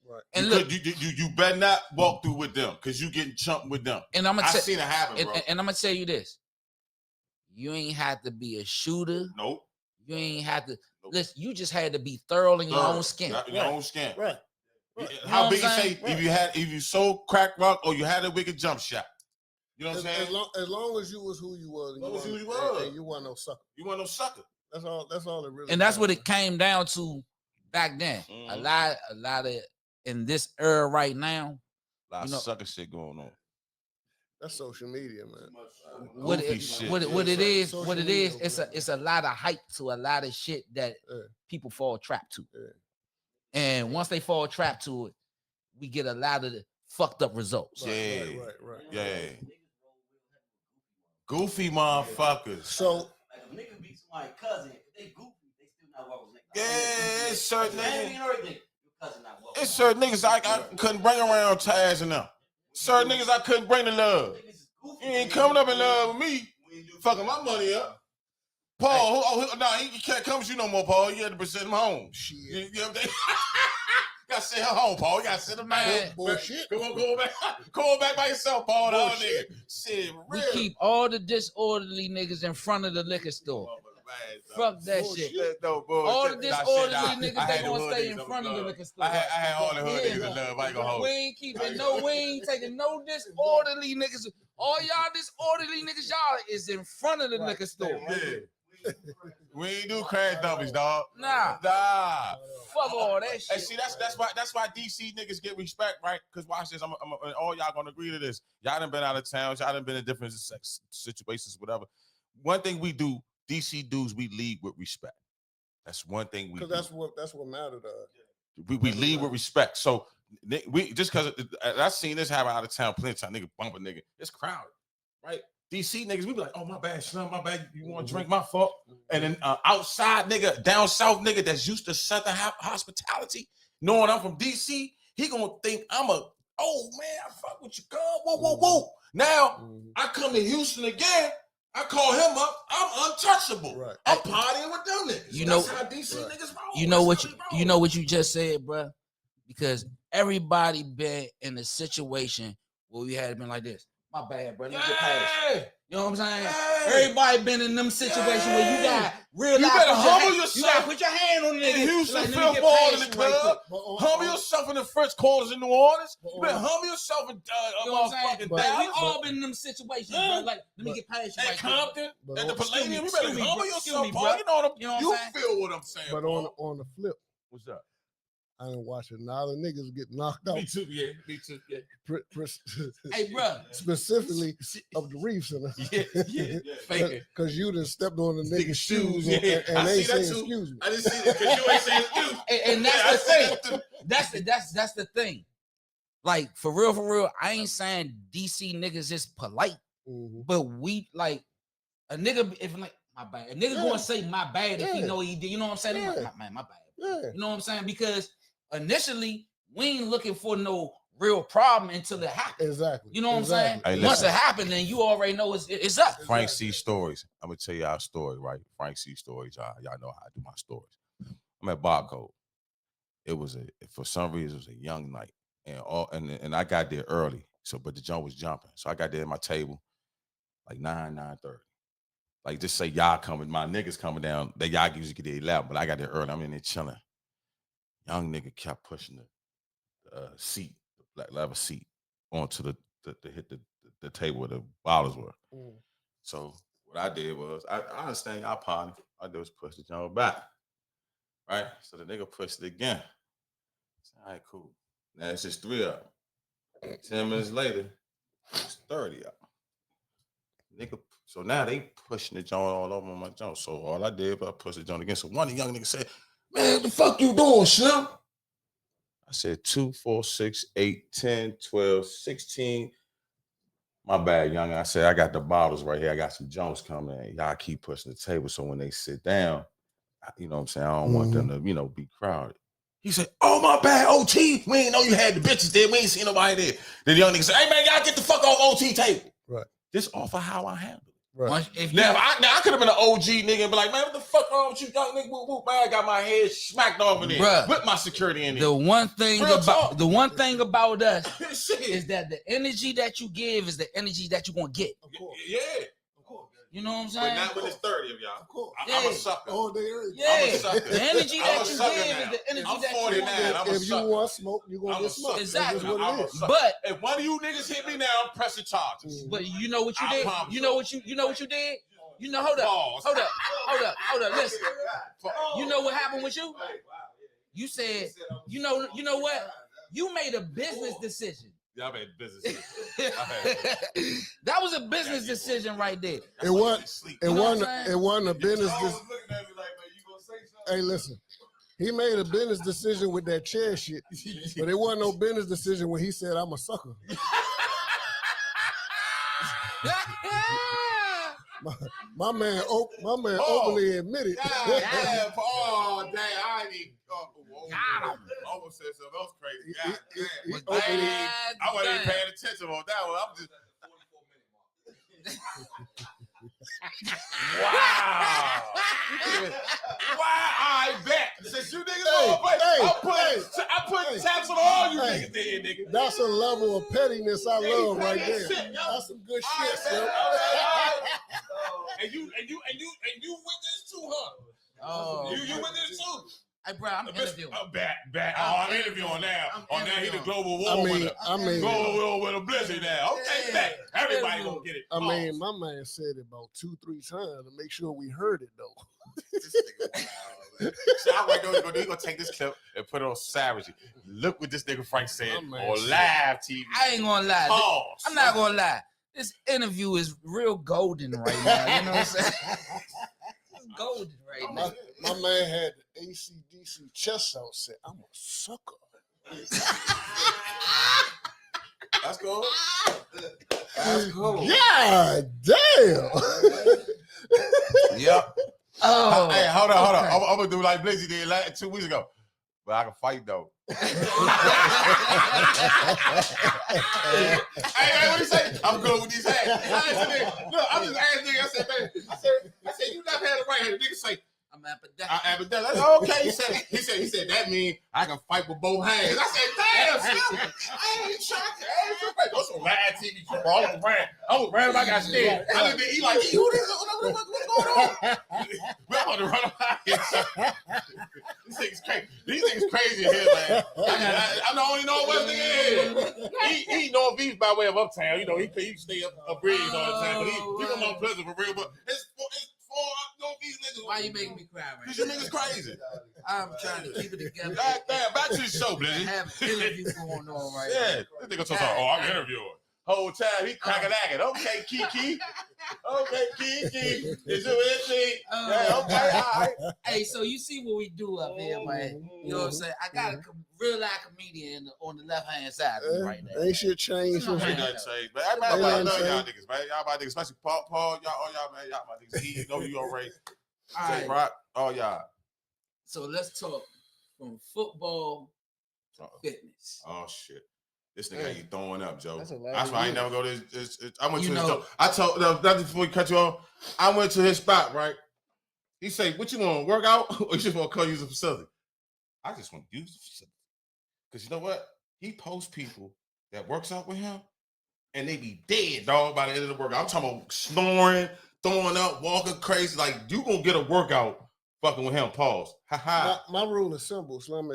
Right. And you look, you better not walk through with them because you getting chumped with them. and I'm gonna I tell, seen it happen, bro. and I'm gonna tell you this: you ain't have to be a shooter. Nope. You ain't have to. Nope. Listen, you just had to be thorough in your own skin. Your own skin. Right. You How know big you what I'm say saying? if you sold crack rock or you had a wicked jump shot? You know what I'm saying? As long as you was who you was, and you wasn't no sucker. You want no sucker. That's all it really. And that's what matters. it came down to back then. Mhm. A lot of in this era right now. A lot You know- of sucker shit going on. That's social media, man. What Goofy it, shit. what it is, Social what it media is, over it's there. it's a lot of hype to a lot of shit that Yeah. people fall trapped to. Yeah. And once they fall trapped to it, we get a lot of the fucked up results. Yeah. Right. Yeah. Goofy motherfuckers. So Like if niggas beat somebody's cousin, if they goofy, they still not welcome. Yeah, it's certain Family niggas. and everything, your cousin not welcome. It's certain niggas I couldn't bring around Taz and them. Certain niggas I couldn't bring to love. Niggas is goofy, You ain't man. coming up in love with me. Fucking my money up. Paul, he can't come with you no more, Paul. You had to send him home. shit. You know what I'm saying? Gotta send him home, Paul. You gotta send him back. Man, bullshit. Come on back by yourself, Paul. The other Bullshit. nigga. Shit, We real. keep all the disorderly niggas in front of the liquor store. Fuck that Bullshit. shit. No, boy. All the disorderly I niggas, had they the gonna hood stay niggas in up front of the love. liquor store. I had all the hood Yeah. niggas in love. I ain't gonna hold We you. ain't keeping we ain't taking no disorderly niggas. All y'all disorderly niggas, y'all is in front of the liquor store. Yeah. We ain't do crash dummies, dog. Nah, Nah. fuck all that Hey, shit. see, that's why DC niggas get respect, right? Because watch this, I'm all y'all gonna agree to this. Y'all done been out of town, y'all done been in different situations, whatever. One thing we do, DC dudes, we lead with respect. That's one thing we do. Because that's what mattered to us. We lead with respect. So we just because I seen this happen out of town plenty of time, nigga bump a nigga. It's crowded, right? DC niggas, we be like, oh my bad, son, my bad. You want to drink? My fault. And then outside nigga, down south nigga that's used to Southern hospitality, knowing I'm from DC, he gonna think I'm a man. I fuck with you, girl. Whoa. Now I come to Houston again. I call him up. I'm untouchable. Right. I'm partying with them niggas. You know- That's how DC niggas roll. You know That's what how they you roll. know what you just said, bruh? Because everybody been in a situation where we had been like this. My bad, bro. Let me get past. Hey, You know what I'm saying? hey. Everybody been in them situations where you got real. You better humble You yourself. gotta put your hand on the nigga. In Houston, Like, let me Phil get Ball past in the you right club. quick. Humble yourself in the French quarters in New Orleans. But You better humble yourself in You know what I'm motherfucking saying? But- Like, we Dallas. all been in them situations, bro. Like, let me but- get past you At right quick. Compton, But at the on- Palladium, you excuse better me, humble bro. Excuse yourself, me, Paul. bro. You know what You know what you I'm saying? feel what I'm saying. But Paul. on the flip, What's up? I didn't watch it. Now the niggas get knocked out. Me too, yeah. Me too, yeah. Hey, bro. Specifically of the Reef Center. Yeah. Faking. Because you done stepped on the Niggas' niggas' shoes shoes, yeah. and I they see ain't that saying too. excuse me. I didn't see that because you ain't saying excuse. And that's Yeah, the I see thing. that too. That's the thing. Like for real, I ain't saying DC niggas is polite, Mhm. but we like a nigga. If like my bad, a nigga Yeah. gonna say my bad if he Yeah. know he did. You know what I'm saying? Yeah. My bad. Yeah. You know what I'm saying? Because initially we ain't looking for no real problem until it happens. Exactly. You know what I'm saying? Hey, Once listen. it happened, then you already know it's up. Frank C. Stories. I'm gonna tell you our story, right? Frank C. Stories. Y'all know how I do my stories. I'm at Barcode. It was for some reason it was a young night, and I got there early. So, but the jump was jumping. So I got there at my table like 9:30. Like just say y'all coming, my niggas coming down. They y'all usually get there 11, but I got there early. I'm in there chilling. Young nigga kept pushing the seat, the black leather seat, onto the hit the table where the bottles were. Mm. So what I did was I understand y'all partner. I did was push the jump back. Right? So the nigga pushed it again. All right, cool. Now it's just 3 up. 10 minutes later, it's 30 up. Nigga, so now they pushing the joint all over my joint. So all I did was I pushed the joint again. So one of the young niggas said, "Man, what the fuck you doing, Slim?" I said 2, 4, 6, 8, 10, 12, 16. My bad, young. I said, I got the bottles right here. I got some joints coming in. Y'all keep pushing the table. So when they sit down, you know what I'm saying? I don't want them to, be crowded. He said, "Oh, my bad, OT. We ain't know you had the bitches there. We ain't seen nobody there." Then the young nigga said, "Hey, man, y'all get the fuck off OT table." Right. Just off of how I handle it. Right. Now I could have been an OG nigga and be like, "Man, what the fuck wrong with you, young nigga? Whoop, whoop, man, I got my head smacked over there. Bruh, with my security in there." The one thing about us Shit. is that the energy that you give is the energy that you're gonna get. Of course. Yeah. Of course. You know what I'm But saying? not when it's 30 of y'all. Of course. I'm Yeah. a sucker. Oh, they early. Yeah, I'm a sucker. the energy I'm that a you sucker give now. is the energy I'm that 49. you want. I'm a If you sucker. want smoke, you're going I'm to a get smoked. sucker. That's just what I'm it a is. sucker. But If one of you niggas hit me now, I'm pressing charges. But you know what you I did? promise You know what you did? You know, hold Pause. up. Listen. You know what happened with you? You said, you know what? You made a business decision. Y'all made business. That was a business decision right there. It wasn't a business Y'all was decision. looking at me like, "Man, you gonna say something?" Hey, listen. He made a business decision with that chair shit, but it wasn't no business decision when he said, "I'm a sucker." My man openly admitted. Damn. Oh, damn. I ain't even. Got him. I almost said something else crazy. God He damn. openly- I wasn't even paying attention on that one. I'm just. Wow. Wow. I bet. Since you niggas all play, I put tax on all you niggas there, nigga. That's a level of pettiness I love right petty there. shit, yo. That's some good All right, shit, man. yo. And you with this too, huh? Oh, You with this too? hey, bro, I'm interviewing. Bad. I'm interviewing now. I'm Now he the interviewing. global I war mean, global war with a blizzard now. Okay, Yeah. back. Everybody gonna get it. I mean, my man said it about 2-3 times to make sure we heard it though. This nigga wild. So I wait, he gonna take this clip and put it on Savage. Look what this nigga Frank said My man on said- live TV. I ain't gonna lie. Pause. I'm not gonna lie. This interview is real golden right now. You know what I'm saying? It's golden right now. My man had the AC/DC chest out. Said, "I'm a sucker." That's cool. That's cool. God damn. Yep. Oh, Hey, hold on. okay. I'm gonna do like Blizzy did 2 weeks ago. But I can fight though. Hey, what he say? I'm good with these hands. I'm just asking nigga. I said, man, I said, you never had a right hand. The nigga say, I'm apathetic. I'm apathetic. Okay. He said that means I can fight with both hands. I said, damn, son, I ain't trying to. That's some live TV. I was ran. I got scared. I looked at he like, who this? What's going on? We're about to run out here. These niggas crazy. These niggas crazy in here, man. I'm the only Northwest nigga here. He North East by way of Uptown. You know, he stay up Breeze all the time. But he from Mount Pleasant for real. But it's for North East niggas. Why you making me cry right Because you niggas crazy. I'm trying to keep it together. God damn, back to the show, Blizzy. Have an interview going on right Yeah, now. this nigga talking about, oh, I'm interviewing. Whole time he cracking acting. Okay, Kiki. Okay, Kiki. Is it anything? Yeah, okay, all right. Hey, so you see what we do up here, man. You know what I'm saying? I got a real life comedian on the left hand side of me right now. Ain't shit changed. Ain't Ain't nothing changed, man. I love y'all niggas, man. Y'all my niggas, especially Paul, y'all, all y'all, man. Y'all my niggas. You know you already. All Jay right. Rock, all y'all. So let's talk from football to fitness. Oh shit. This nigga ain't throwing up, Joe. That's a lot That's of why I ain't years. never go to this. I went You to his know- job. I told no, nothing before we cut you off. I went to his spot, right? He say, what you want, work out? Or you just want to come use the facility? I just want to use the facility. Because you know what? He posts people that works out with him, and they be dead, dog, by the end of the workout. I'm talking about snoring, throwing up, walking crazy. Like, you gonna get a workout fucking with him, pause. Ha ha. My rule is simple, Slim.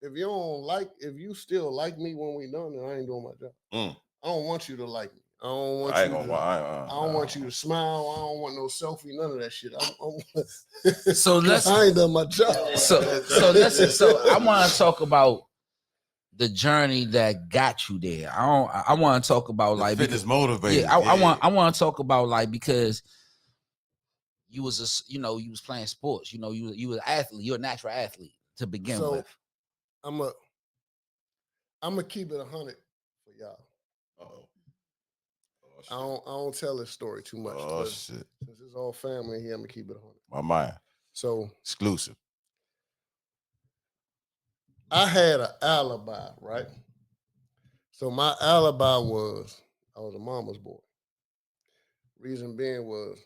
If you don't like, if you still like me when we done, then I ain't doing my job. I don't want you to like me. I don't want I you ain't gonna to. lie. I don't want you to smile. I don't want no selfie. None of that shit. So let's I ain't done my job. so I want to talk about the journey that got you there. I want to talk about like fitness because, motivated. yeah, I want to talk about like because you was you was playing sports. You know, you was an athlete. You're a natural athlete to begin So with. I'm a keep it 100 for y'all. Uh-oh. Oh, shit. I don't tell this story too much. Oh, 'cause shit. Since it's all family here, I'm gonna keep it 100. My mind. So Exclusive. I had an alibi, right? So my alibi was I was a mama's boy. Reason being was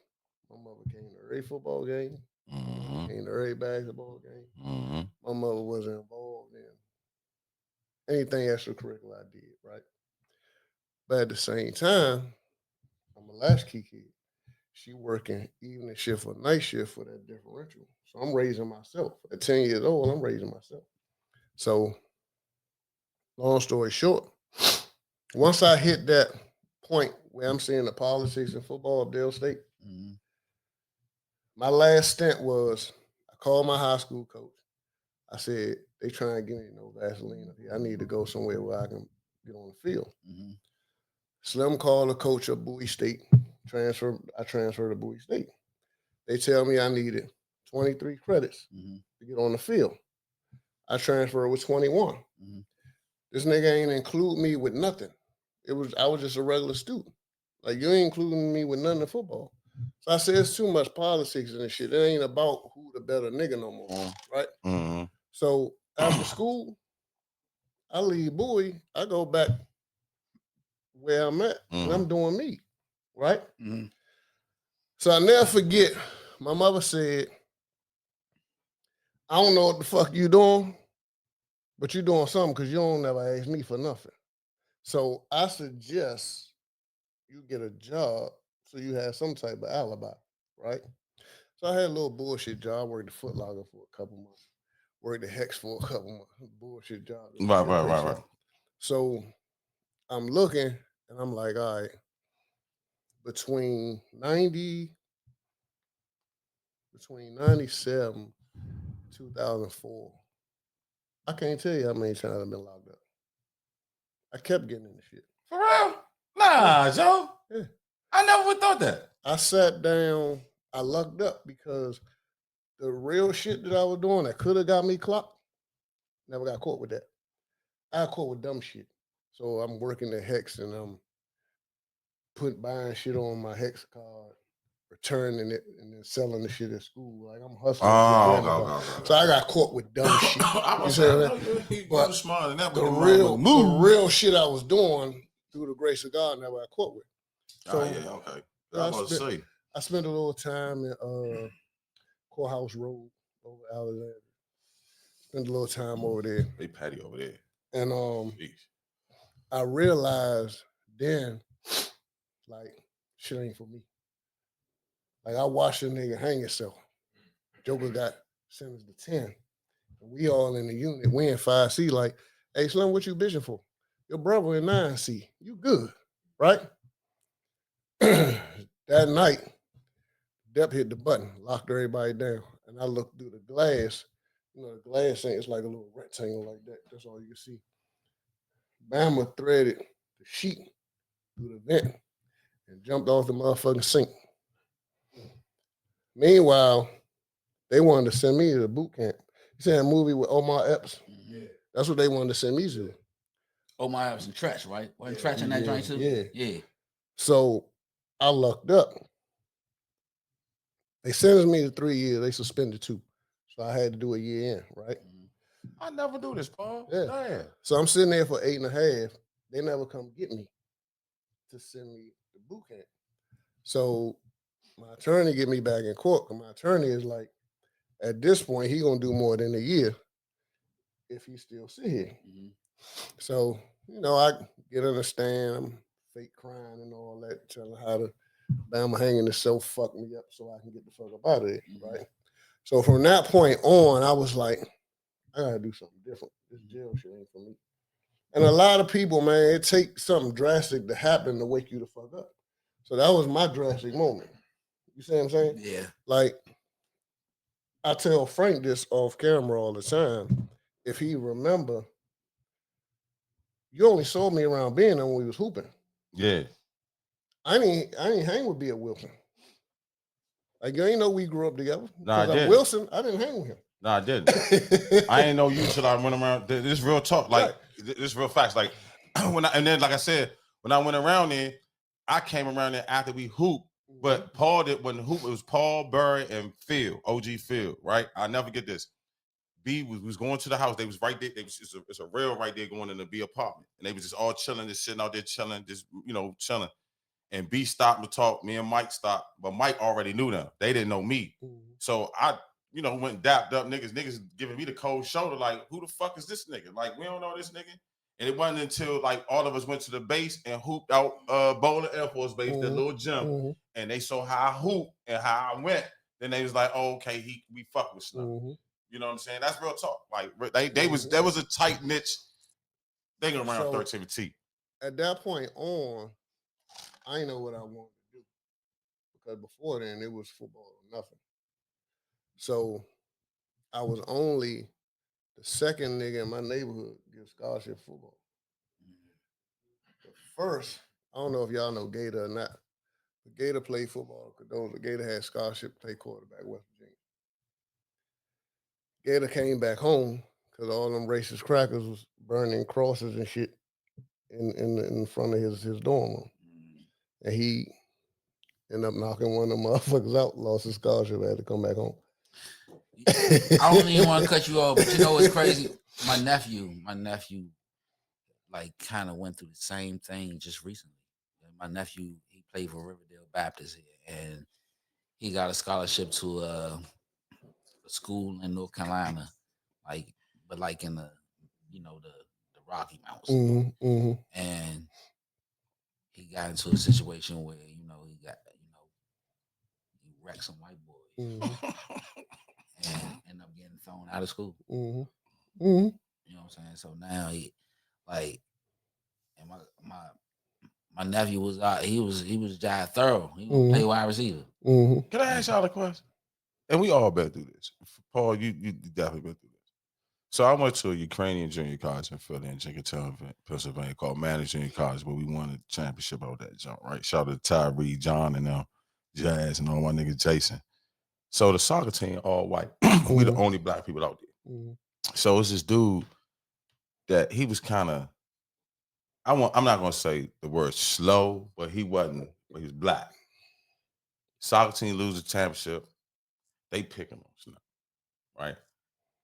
my mother came to every football game, Mm-hmm. came to every basketball game. Mm-hmm. My mother wasn't involved in anything extracurricular I did, right? But at the same time, I'm a latchkey kid. She working evening shift or night shift for that differential. So I'm raising myself. At 10 years old, I'm raising myself. So long story short, once I hit that point where I'm seeing the politics in football of Dale State, Mhm. my last stint was I called my high school coach. I said, they trying to give me no Vaseline up here. I need to go somewhere where I can get on the field. Mhm. Slim called the coach of Bowie State. I transferred to Bowie State. They tell me I needed 23 credits Mhm. to get on the field. I transferred with 21. Mhm. This nigga ain't include me with nothing. I was just a regular student. Like, you ain't including me with nothing in football. So I said, it's too much politics and this shit. It ain't about who the better nigga no more, right? Mm-hmm. So after school, I leave Bowie. I go back where I'm at, and I'm doing me, right? Mhm. So I never forget, my mother said, I don't know what the fuck you doing, but you doing something because you don't never ask me for nothing. So I suggest you get a job so you have some type of alibi, right? So I had a little bullshit job. I worked at Foot Locker for a couple months. Worked at Hex for a couple months. Bullshit job. Right. So I'm looking and I'm like, all right, between 97, 2004, I can't tell you how many times I've been locked up. I kept getting in the shit. For real? Nah, Joe. Yeah. I never would thought that. I sat down, I lucked up because the real shit that I was doing that could have got me clocked, never got caught with that. I got caught with dumb shit. So I'm working at Hex and I'm buying shit on my Hex card, returning it, and then selling the shit at school. Like, I'm hustling. Oh, So I got caught with dumb shit. I You was see what I'm saying? saying, But but smarter than that. the real shit I was doing through the grace of God never got caught with. So okay. I was about to say. I spent a little time in Courthouse Road over Alexander. Spent a little time over there. Big patty over there. And Jeez. I realized then, like, shit ain't for me. Like, I watched a nigga hang himself. Joker got sentenced to 10. And we all in the unit. We in 5C. Like, hey, Slim, what you bitching for? Your brother in 9C. You good, right? That night, Dep hit the button, locked everybody down. And I looked through the glass, You know, the glass ain't. It's like a little rectangle like that. That's all you can see. Bama threaded the sheet through the vent and jumped off the motherfucking sink. Meanwhile, they wanted to send me to the boot camp. You seen a movie with Omar Epps? Mhm. That's what they wanted to send me to. Oh my, I was in Tretch, right? Wasn't Tretch in that joint too? Yeah. Yeah. So I lucked up. They sentenced me to 3 years. They suspended 2. So I had to do a year in, right? I never do this, Paul. Yeah. Damn. So I'm sitting there for 8.5. They never come get me to send me to boot camp. So my attorney get me back in court. And my attorney is like, at this point, he gonna do more than a year if he still sit here. Mhm. So, you know, I get on the stand, I'm fake crying and all that, telling how the Bama hanging the show fucked me up so I can get the fuck up out of there, right? So from that point on, I was like, I gotta do something different. This jail shit ain't for me. And a lot of people, man, it takes something drastic to happen to wake you the fuck up. So that was my drastic moment. You see what I'm saying? Yeah. Like, I tell Frank this off camera all the time. If he remember, you only saw me around being there when we was hooping. Yeah. I didn't hang with B.A. Wilson. Like, you ain't know we grew up together. Nah, I Because didn't. Wilson, I didn't hang with him. No, I didn't. I ain't know you till I went around. This real talk, like Right. this real facts. Like and then like I said, when I went around there, I came around there after we hooped. But Paul did when the hoop. It was Paul, Burry, and Phil, OG Phil. Right? I never get this. B was going to the house. They was right there. It's a rail right there going in the B apartment, and they was just all chilling, just sitting out there chilling, just chilling. And B stopped to talk. Me and Mike stopped, but Mike already knew them. They didn't know me. So I, went dapped up niggas. Niggas giving me the cold shoulder, like, who the fuck is this nigga? Like, we don't know this nigga. And it wasn't until like all of us went to the base and hooped out Bowling Air Force Base, that little gym, and they saw how I hooped and how I went. Then they was like, oh, okay, we fuck with Snow. You know what I'm saying? That's real talk. Like there was a tight niche thing around So, 13 T. At that point on, I didn't know what I wanted to do. Because before then, it was football or nothing. So I was only the second nigga in my neighborhood to get scholarship football. The first, I don't know if y'all know Gator or not. But Gator played football. The Gator had scholarship to play quarterback West Virginia. Gator came back home because all them racist crackers was burning crosses and shit in front of his dorm room. And he ended up knocking one of them motherfuckers out, lost his scholarship, had to come back home. I don't even want to cut you off, but you know what's crazy? My nephew, like kind of went through the same thing just recently. My nephew, he played for Riverdale Baptist here, and he got a scholarship to a school in North Carolina, but like in the the Rocky Mountains, and he got into a situation where he wrecked some white boys and ended up getting thrown out of school. You know what I'm saying? So now he and my nephew was he was Jai thorough. He was play wide receiver. Can I ask y'all a question? And we all been through this. Paul, you definitely been through this. So I went to a Ukrainian junior college in Philly in Jenkintown, Pennsylvania, called Managed Junior College, but we won a championship out that jump, right? Shout out to Tyree, John, and them, Jazz, and all my niggas, Jason. So the soccer team, all white. We the only black people out there. So it's this dude that he was kind of, I'm not gonna say the word slow, but he wasn't, but he was black. Soccer team lose the championship, they pick him on, right?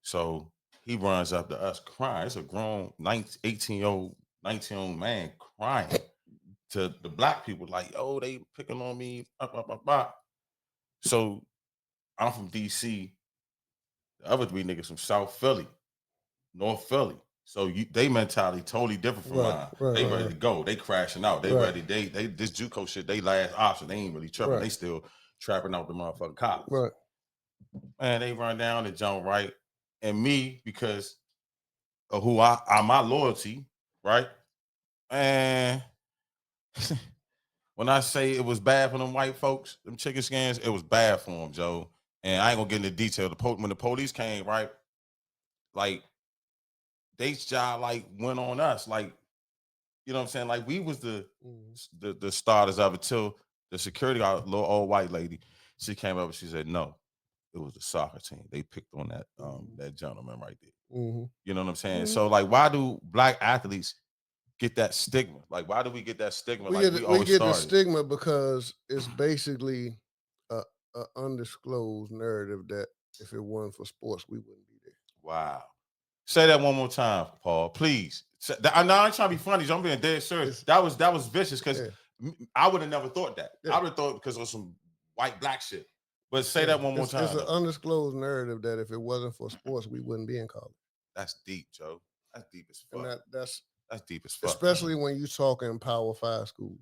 So he runs up to us crying. It's a grown 18-year-old, 19-year-old man crying to the black people, like, oh, they picking on me. So I'm from DC. The other 3 niggas from South Philly, North Philly. So they mentality totally different from mine. They ready to go. They crashing out. They ready. They this JUCO shit, they last option. They ain't really tripping. They still trapping out the motherfucking college. Right. Man, they run down and jump right. And me, because of who I'm my loyalty, right? And when I say it was bad for them white folks, them chicken skins, it was bad for them, Joe. And I ain't gonna get into detail. When the police came, right? like they job like went on us, like you know what I'm saying. Like we was the starters of it till the security guard, little old white lady, she came up and she said, no, it was the soccer team. They picked on that that gentleman right there. You know what I'm saying? So like, why do black athletes get that stigma? Like, why do we get that stigma? We Like we get the stigma because it's basically a undisclosed narrative that if it wasn't for sports, we wouldn't be there. Wow. Say that one more time, Paul, please. I know I ain't trying to be funny. I'm being dead serious. That was vicious because I would have never thought that. I would have thought because of some white black shit. But say that one more time. It's an undisclosed narrative that if it wasn't for sports, we wouldn't be in college. That's deep, Joe. That's deep as fuck. And that's deep as fuck. Especially when you talking Power 5 schools,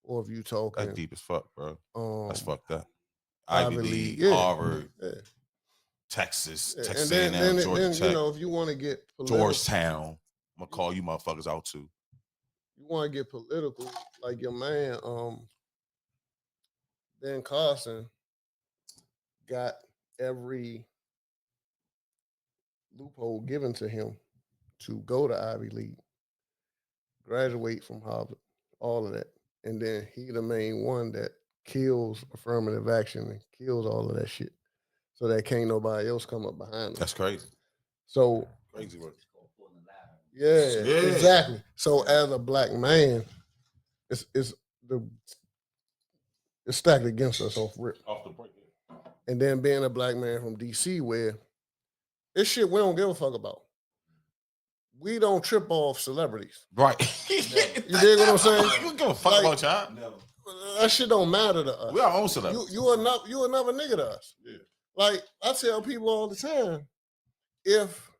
or if you talking. That's deep as fuck, bro. That's fucked up. Ivy Ivy League, League, Harvard, Texas, and A&M, Georgia Tech. You know, if you want to get political, Georgetown, I'm gonna call you motherfuckers out too. You want to get political, like your man, Ben Carson got every loophole given to him to go to Ivy League, graduate from Harvard, all of that. And then he the main one that kills affirmative action and kills all of that shit. So that can't nobody else come up behind him. That's crazy. So crazy work. Yeah, exactly. So as a black man, it's stacked against us off rip. Off the break. And then being a black man from DC, where it's shit we don't give a fuck about. We don't trip off celebrities. Right. You dig what I'm saying? We don't give a fuck about y'all. No. That shit don't matter to us. We our own celebrities. You another nigga to us. Yeah. Like I tell people all the time, if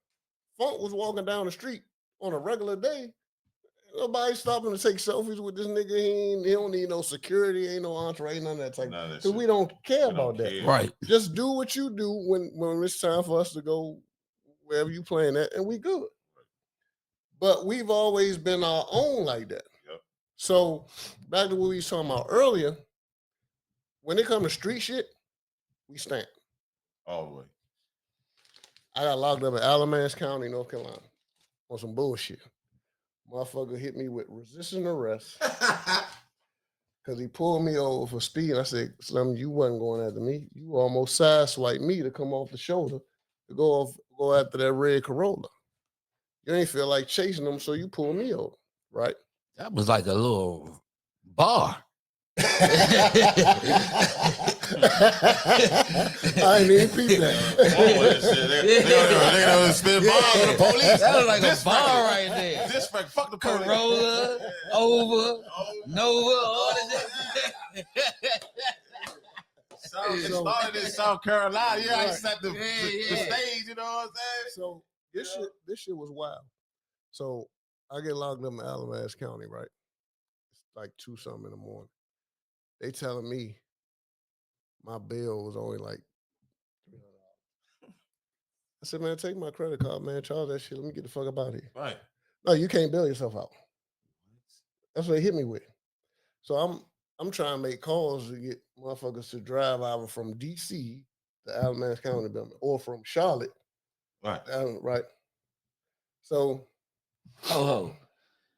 Funk was walking down the street on a regular day, nobody stopping to take selfies with this nigga. He don't need no security, ain't no entourage, none of that type. Because we don't care about that. Right. Just do what you do when it's time for us to go wherever you playing at, and we good. But we've always been our own like that. Yep. So back to what we was talking about earlier, when it comes to street shit, we stand. All the way. I got locked up in Alum, County, North Carolina on some bullshit. Motherfucker hit me with resisting arrest because he pulled me over for speed. I said, Slim, you wasn't going after me. You almost sideswiped me to come off the shoulder to go after that red Corolla. You ain't feel like chasing them, so you pulled me over, right? That was like a little bar. I ain't even peep that. That was like a bar right there. This fuck the police. Corolla, over, Nova, all of that. It started in South Carolina. Yeah, I set the stage, you know what I'm saying? So this shit was wild. So I get locked up in Alum County, right? It's like 2-something in the morning. They telling me my bill was only like $300. I said, man, take my credit card, man. Charge that shit. Let me get the fuck up out of here. Right. No, you can't bail yourself out. That's what they hit me with. So I'm trying to make calls to get motherfuckers to drive either from DC to Alum County building or from Charlotte. Right. Right. So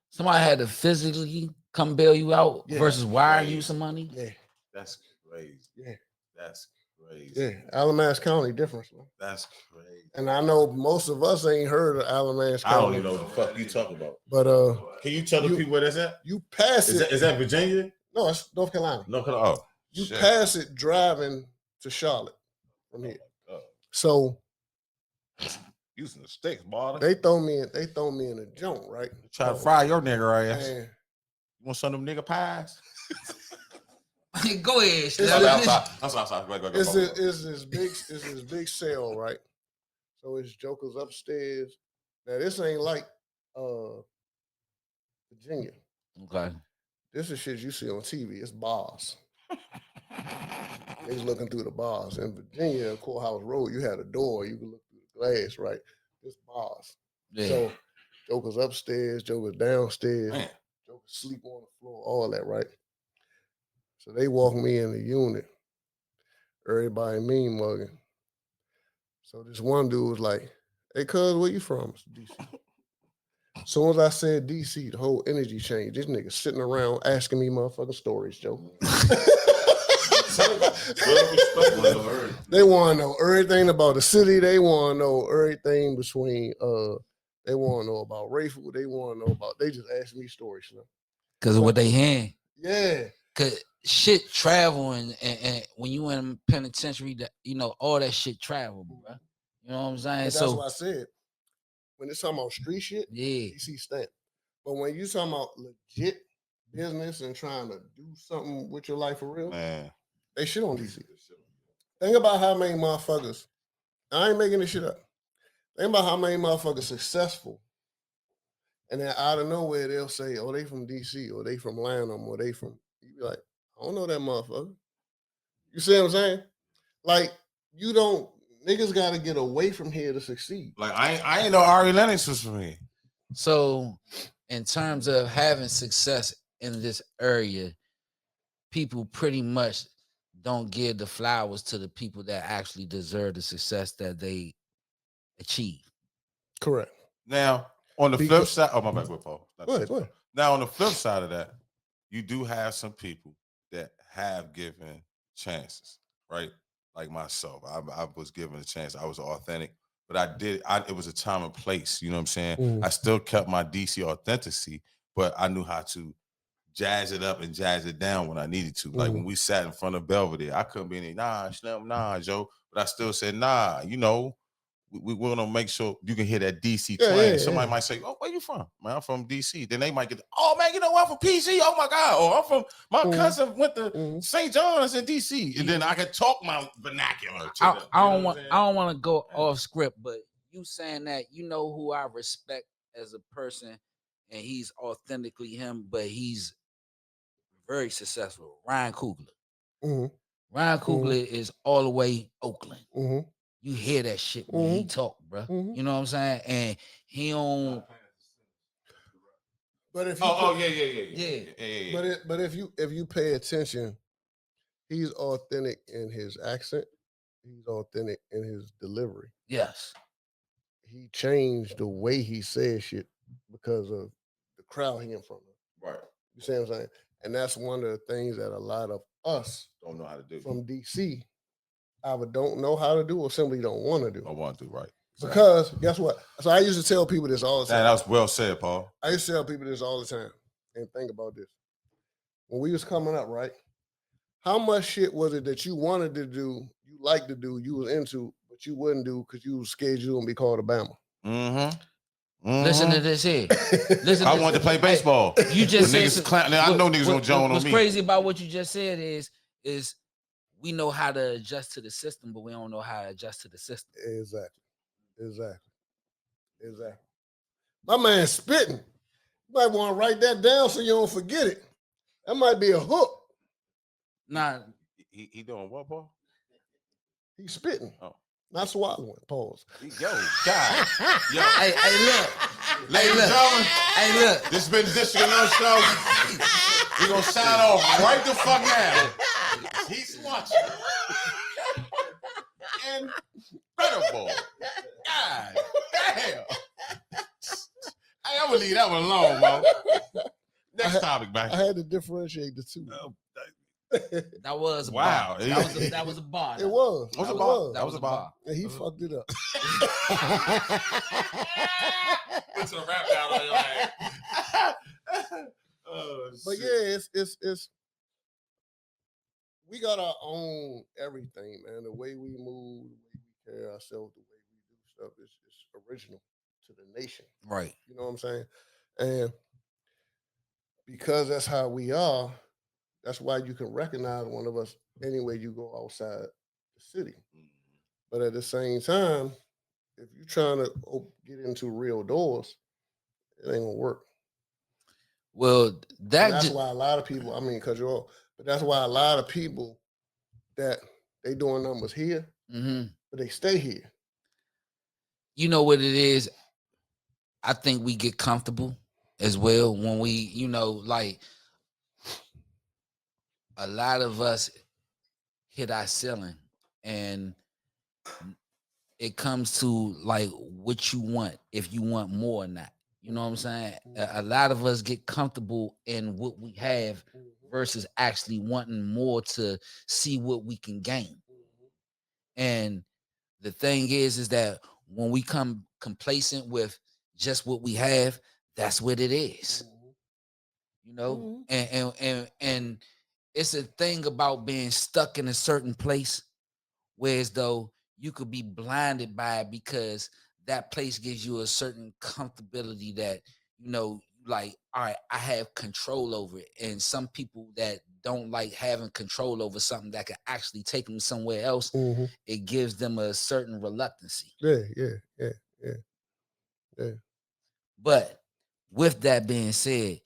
somebody had to physically come bail you out versus wiring you some money. Yeah. That's crazy. Yeah. That's crazy. Yeah. Alum County difference, man. That's crazy. And I know most of us ain't heard of Alum County. I don't even know what the fuck you talking about. But can you tell the people where that's at? You pass it. Is that Virginia? No, it's North Carolina. North Carolina. Oh. You pass it driving to Charlotte from here. So using the sticks, boy. They throw me in a junk, right? Try to fry your nigga ass. Man. You want some of them nigga pies? Go ahead. I'm sorry. Go. It's this big sale, right? So it's jokers upstairs. Now this ain't like Virginia. Okay. This is shit you see on TV. It's bars. They's looking through the bars. In Virginia, Courthouse Road, you had a door. You could look through the glass, right? It's bars. Yeah. So jokers upstairs, jokers downstairs, Man. jokers sleep on the floor, all that, right? So they walk me in the unit. Everybody mean mugging. So this one dude was like, Hey, cuz, where you from? DC. Soon as I said DC, the whole energy changed. This nigga sitting around asking me motherfucking stories, Joe. They want to know everything about the city. They want to know everything between. They want to know about Rayful. They want to know about. They just ask me stories, you know? Because of what they hearing. Yeah. Cause shit travel and when you in penitentiary, that all that shit travel, bro. You know what I'm saying? But that's So what I said. When it's talking about street shit, yeah, DC stamp. But when you talking about legit business and trying to do something with your life for real, Man, they shit on DC. Think about how many motherfuckers. I ain't making this shit up. Think about how many motherfuckers successful, and then out of nowhere they'll say, "Oh, they from DC, or they from Lanham, or they from." You be like, "I don't know that motherfucker." You see what I'm saying? Like you don't. Niggas got to get away from here to succeed. like I ain't know Ari Lennox was from here. so in terms of having success in this area, people pretty much don't give the flowers to the people that actually deserve the success that they achieve. Correct. Now, on the flip Because- side, oh my bad, go Paul. Go ahead. Now, on the flip side of that, you do have some people that have given chances, right? Like myself, I was given a chance. I was authentic, but it was a time and place. You know what I'm saying? Mhm. I still kept my DC authenticity, but I knew how to jazz it up and jazz it down when I needed to. Like when we sat in front of Belvedere, I couldn't be any, nah, Slim, nah, Joe. But I still said, nah, we're gonna make sure you can hear that DC twang. Yeah, Somebody yeah. might say, "Oh, where you from?" Man, I'm from DC. Then they might get, "Oh man, I'm from PC. Oh my God!" Or I'm from my cousin went to St. John's in DC, and then I can talk my vernacular. To them, I don't want to go off script, but you saying that who I respect as a person, and he's authentically him, but he's very successful. Ryan Coogler. Mhm. Ryan Coogler is all the way Oakland. Mhm. You hear that shit when he talk, bro. Mhm. You know what I'm saying? And he don't. But if you Yeah. But if you pay attention, he's authentic in his accent. He's authentic in his delivery. Yes. He changed the way he says shit because of the crowd he in front of. Right. You see what I'm saying? And that's one of the things that a lot of us Don't know how to do from DC either don't know how to do or simply don't want to do. I want to do right. Exactly. Because guess what? So I used to tell people this all the time. That was well said, Paul. I used to tell people this all the time. And think about this. When we was coming up, right? How much shit was it that you wanted to do, you liked to do, you was into, but you wouldn't do because you was scared you wouldn't be called Obama? Listen to this here. Listen. I wanted to play baseball. Hey, you just The said niggas I know niggas gonna join on me. What's crazy about what you just said is we know how to adjust to the system, but we don't know how to adjust to the system. Exactly. My man spitting. You might want to write that down so you don't forget it. That might be a hook. Nah, he doing what, Paul? He's spitting. Oh. Not swallowing. Pause. Yo, God. Yo. hey, look. Ladies and gentlemen, Hey, look. this has been the District Lunch Show. We're going to sign off right the fuck now. He's watching. Incredible. God damn. Hey, I'm going to leave that one alone, bro. Next topic, man. I had to differentiate the two. That was a Wow. bar. That was a bar. It was. That was a It bar. was. That was a bar. And he fucked it up. Put some rap down on your ass. But yeah, it's we got our own everything, man. The way we move, the way we carry ourselves, the way we do stuff is original to the nation. Right. You know what I'm saying? And because that's how we are, that's why you can recognize one of us anywhere you go outside the city. But at the same time, if you're trying to get into real doors, it ain't gonna work. Well, And that's why a lot of people, I mean, cut you off, but that's why a lot of people that they doing numbers here, but they stay here. You know what it is? I think we get comfortable as well when we, like a lot of us hit our ceiling and it comes to like what you want, if you want more or not. You know what I'm saying? A lot of us get comfortable in what we have versus actually wanting more to see what we can gain. And the thing is that when we come complacent with just what we have, that's what it is. You know, and it's a thing about being stuck in a certain place, whereas though you could be blinded by it because that place gives you a certain comfortability that, you know, like, all right, I have control over it. And some people that don't like having control over something that could actually take them somewhere else, it gives them a certain reluctancy. Yeah. But with that being said,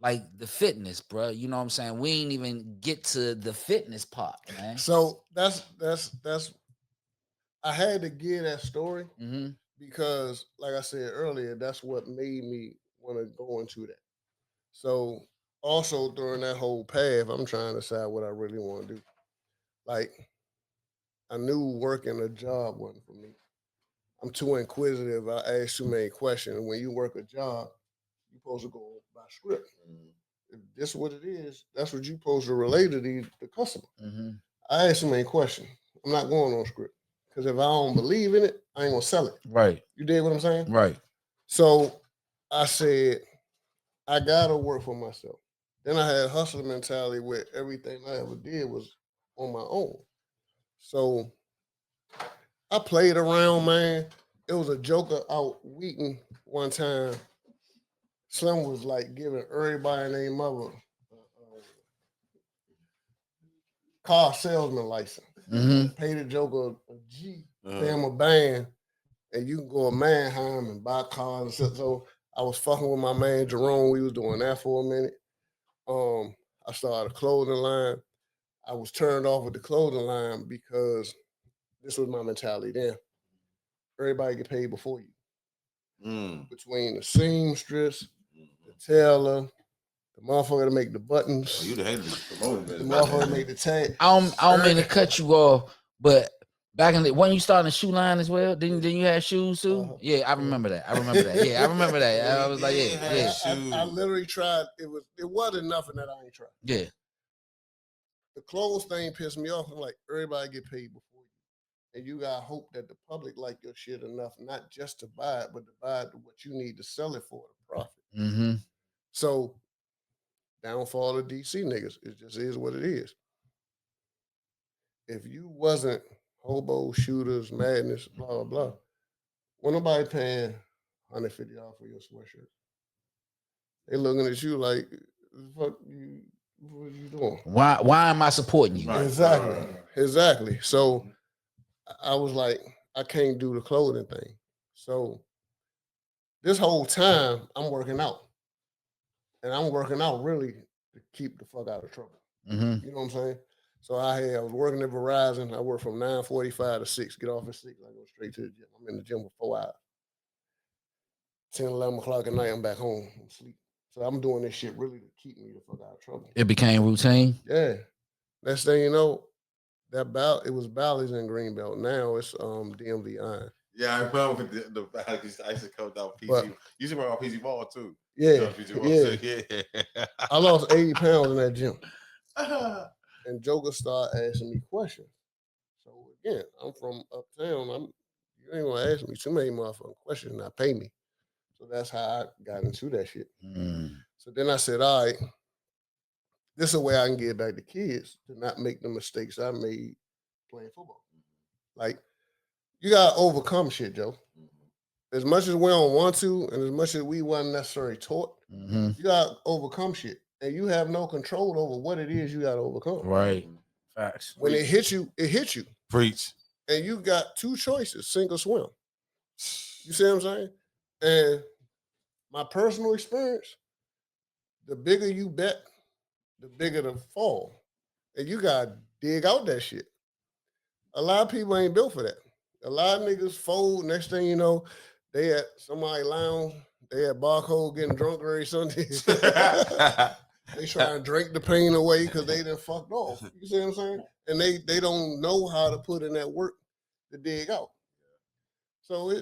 like the fitness, bro, you know what I'm saying? We ain't even get to the fitness part, man. So that's I had to give that story because, like I said earlier, that's what made me want to go into that. So also during that whole path, I'm trying to decide what I really want to do. Like, I knew working a job wasn't for me. I'm too inquisitive. I ask too many questions. When you work a job, you're supposed to go by script. If this is what it is, that's what you're supposed to relay to the customer. I ask too many questions. I'm not going on script. Because if I don't believe in it, I ain't gonna sell it. Right. You dig what I'm saying? Right. So I said, I gotta work for myself. Then I had hustler mentality where everything I ever did was on my own. So I played around, man. It was a joker out Wheaton one time. Slim was like giving everybody and their mother car salesman license. Pay the joker a G, pay him a band, and you can go to Manheim and buy cars and stuff. So I was fucking with my man Jerome. We was doing that for a minute. I started a clothing line. I was turned off with the clothing line because this was my mentality then. Everybody get paid before you. Between the seamstress, the tailor, the motherfucker to make the buttons, Oh, you the hater promoting the motherfucker to make the tag. I don't mean to cut you off, but back in the when you started the shoe line as well, didn't you have shoes too? Yeah, I remember that. I remember that. Yeah, I remember that. I was like, yeah. I literally tried. It wasn't nothing that I ain't tried. Yeah. The clothes thing pissed me off. I'm like, everybody get paid before you. And you got hope that the public like your shit enough, not just to buy it, but to buy it to what you need to sell it for, the profit. So, downfall of DC niggas. It just is what it is. If you wasn't hobo, shooters, madness, blah, blah, blah, when nobody paying $150 for your sweatshirt, they looking at you like, fuck you, what are you doing? Why am I supporting you? Exactly. So I was like, I can't do the clothing thing. So this whole time I'm working out. And I'm working out really to keep the fuck out of trouble. You know what I'm saying? So I was working at Verizon. I work from 9:45 to 6, get off at 6. I go straight to the gym. I'm in the gym for 4 hours. 10, 11 o'clock at night, I'm back home. I'm asleep. So I'm doing this shit really to keep me the fuck out of trouble. It became routine. Yeah. Next thing you know, it was Bally's in Greenbelt. Now it's DMV Iron. Yeah, I remember the Bally's. I used to come down PG. You used to work on PG Ball too. Yeah. Yeah. I lost 80 pounds in that gym. And Joker started asking me questions. So again, I'm from uptown. You ain't gonna ask me too many motherfucking questions, not pay me. So that's how I got into that shit. So then I said, all right, this is a way I can get back to kids to not make the mistakes I made playing football. Like, you gotta overcome shit, Joe. As much as we don't want to, and as much as we wasn't necessarily taught, you gotta overcome shit. And you have no control over what it is you gotta overcome. Right. Facts. When it hits you, it hits you. Preach. And you got two choices, sink or swim. You see what I'm saying? And my personal experience, the bigger you bet, the bigger the fall. And you gotta dig out that shit. A lot of people ain't built for that. A lot of niggas fold. Next thing you know, they at somebody lounge. They at Barcode getting drunk every Sunday. They try to drink the pain away because they done fucked off. You see what I'm saying? And they don't know how to put in that work to dig out. So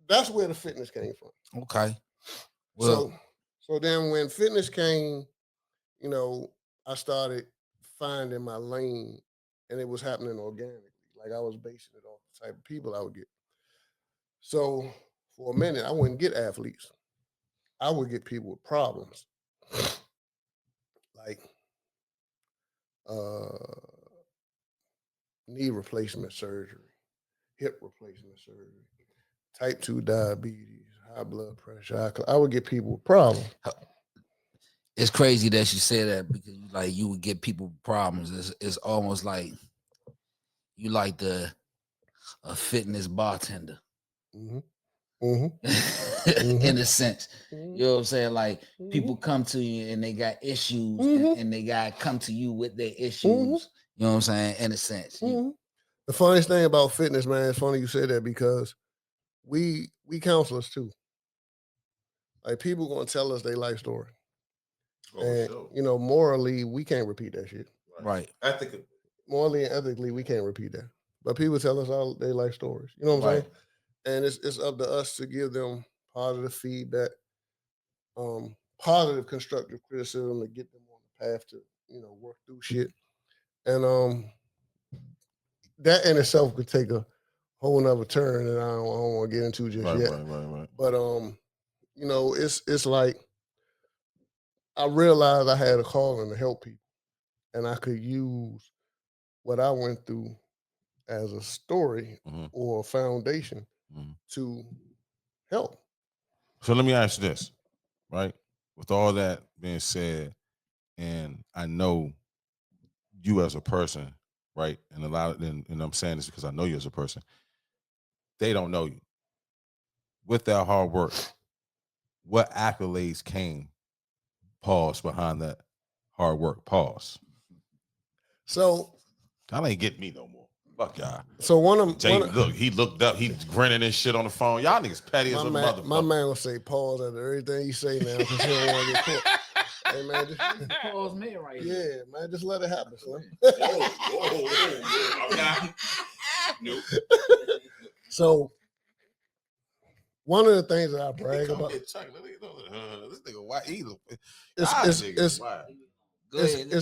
that's where the fitness came from. Okay. Well, So then when fitness came, you know, I started finding my lane, and it was happening organically. Like I was basing it off the type of people I would get. So for a minute, I wouldn't get athletes. I would get people with problems, like knee replacement surgery, hip replacement surgery, type 2 diabetes, high blood pressure. I would get people with problems. it's crazy that you say that because like you would get people problems. It's almost like you like a fitness bartender. Mm-hmm. Mm-hmm. In a sense. Mm-hmm. You know what I'm saying? Like people come to you and they got issues and they got to come to you with their issues. You know what I'm saying? In a sense. The funniest thing about fitness, man, it's funny you say that because we counselors too. Like people gonna tell us their life story. And you know, morally, we can't repeat that shit. Right. Ethically. Morally and ethically, we can't repeat that. But people tell us all their life stories. You know what I'm saying? And it's up to us to give them positive feedback, positive constructive criticism to get them on the path to, you know, work through shit. And that in itself could take a whole nother turn that I don't want to get into just yet. Right. But you know, it's like I realized I had a calling to help people, and I could use what I went through as a story or a foundation to help. So let me ask you this, right? With all that being said, and I know you as a person, right? And a lot of, and I'm saying this because I know you as a person. They don't know you. With that hard work, what accolades came? Pause behind that hard work. Pause. So y'all ain't getting me no more. Fuck y'all. So look, he looked up, he grinning and shit on the phone. Y'all niggas petty as a motherfucker. My man will say pause after everything you say now because he don't want to get caught. Hey man, just pause me right here. Yeah, man, just let it happen, son. Nope. So one of the things that I brag about this nigga white either. It's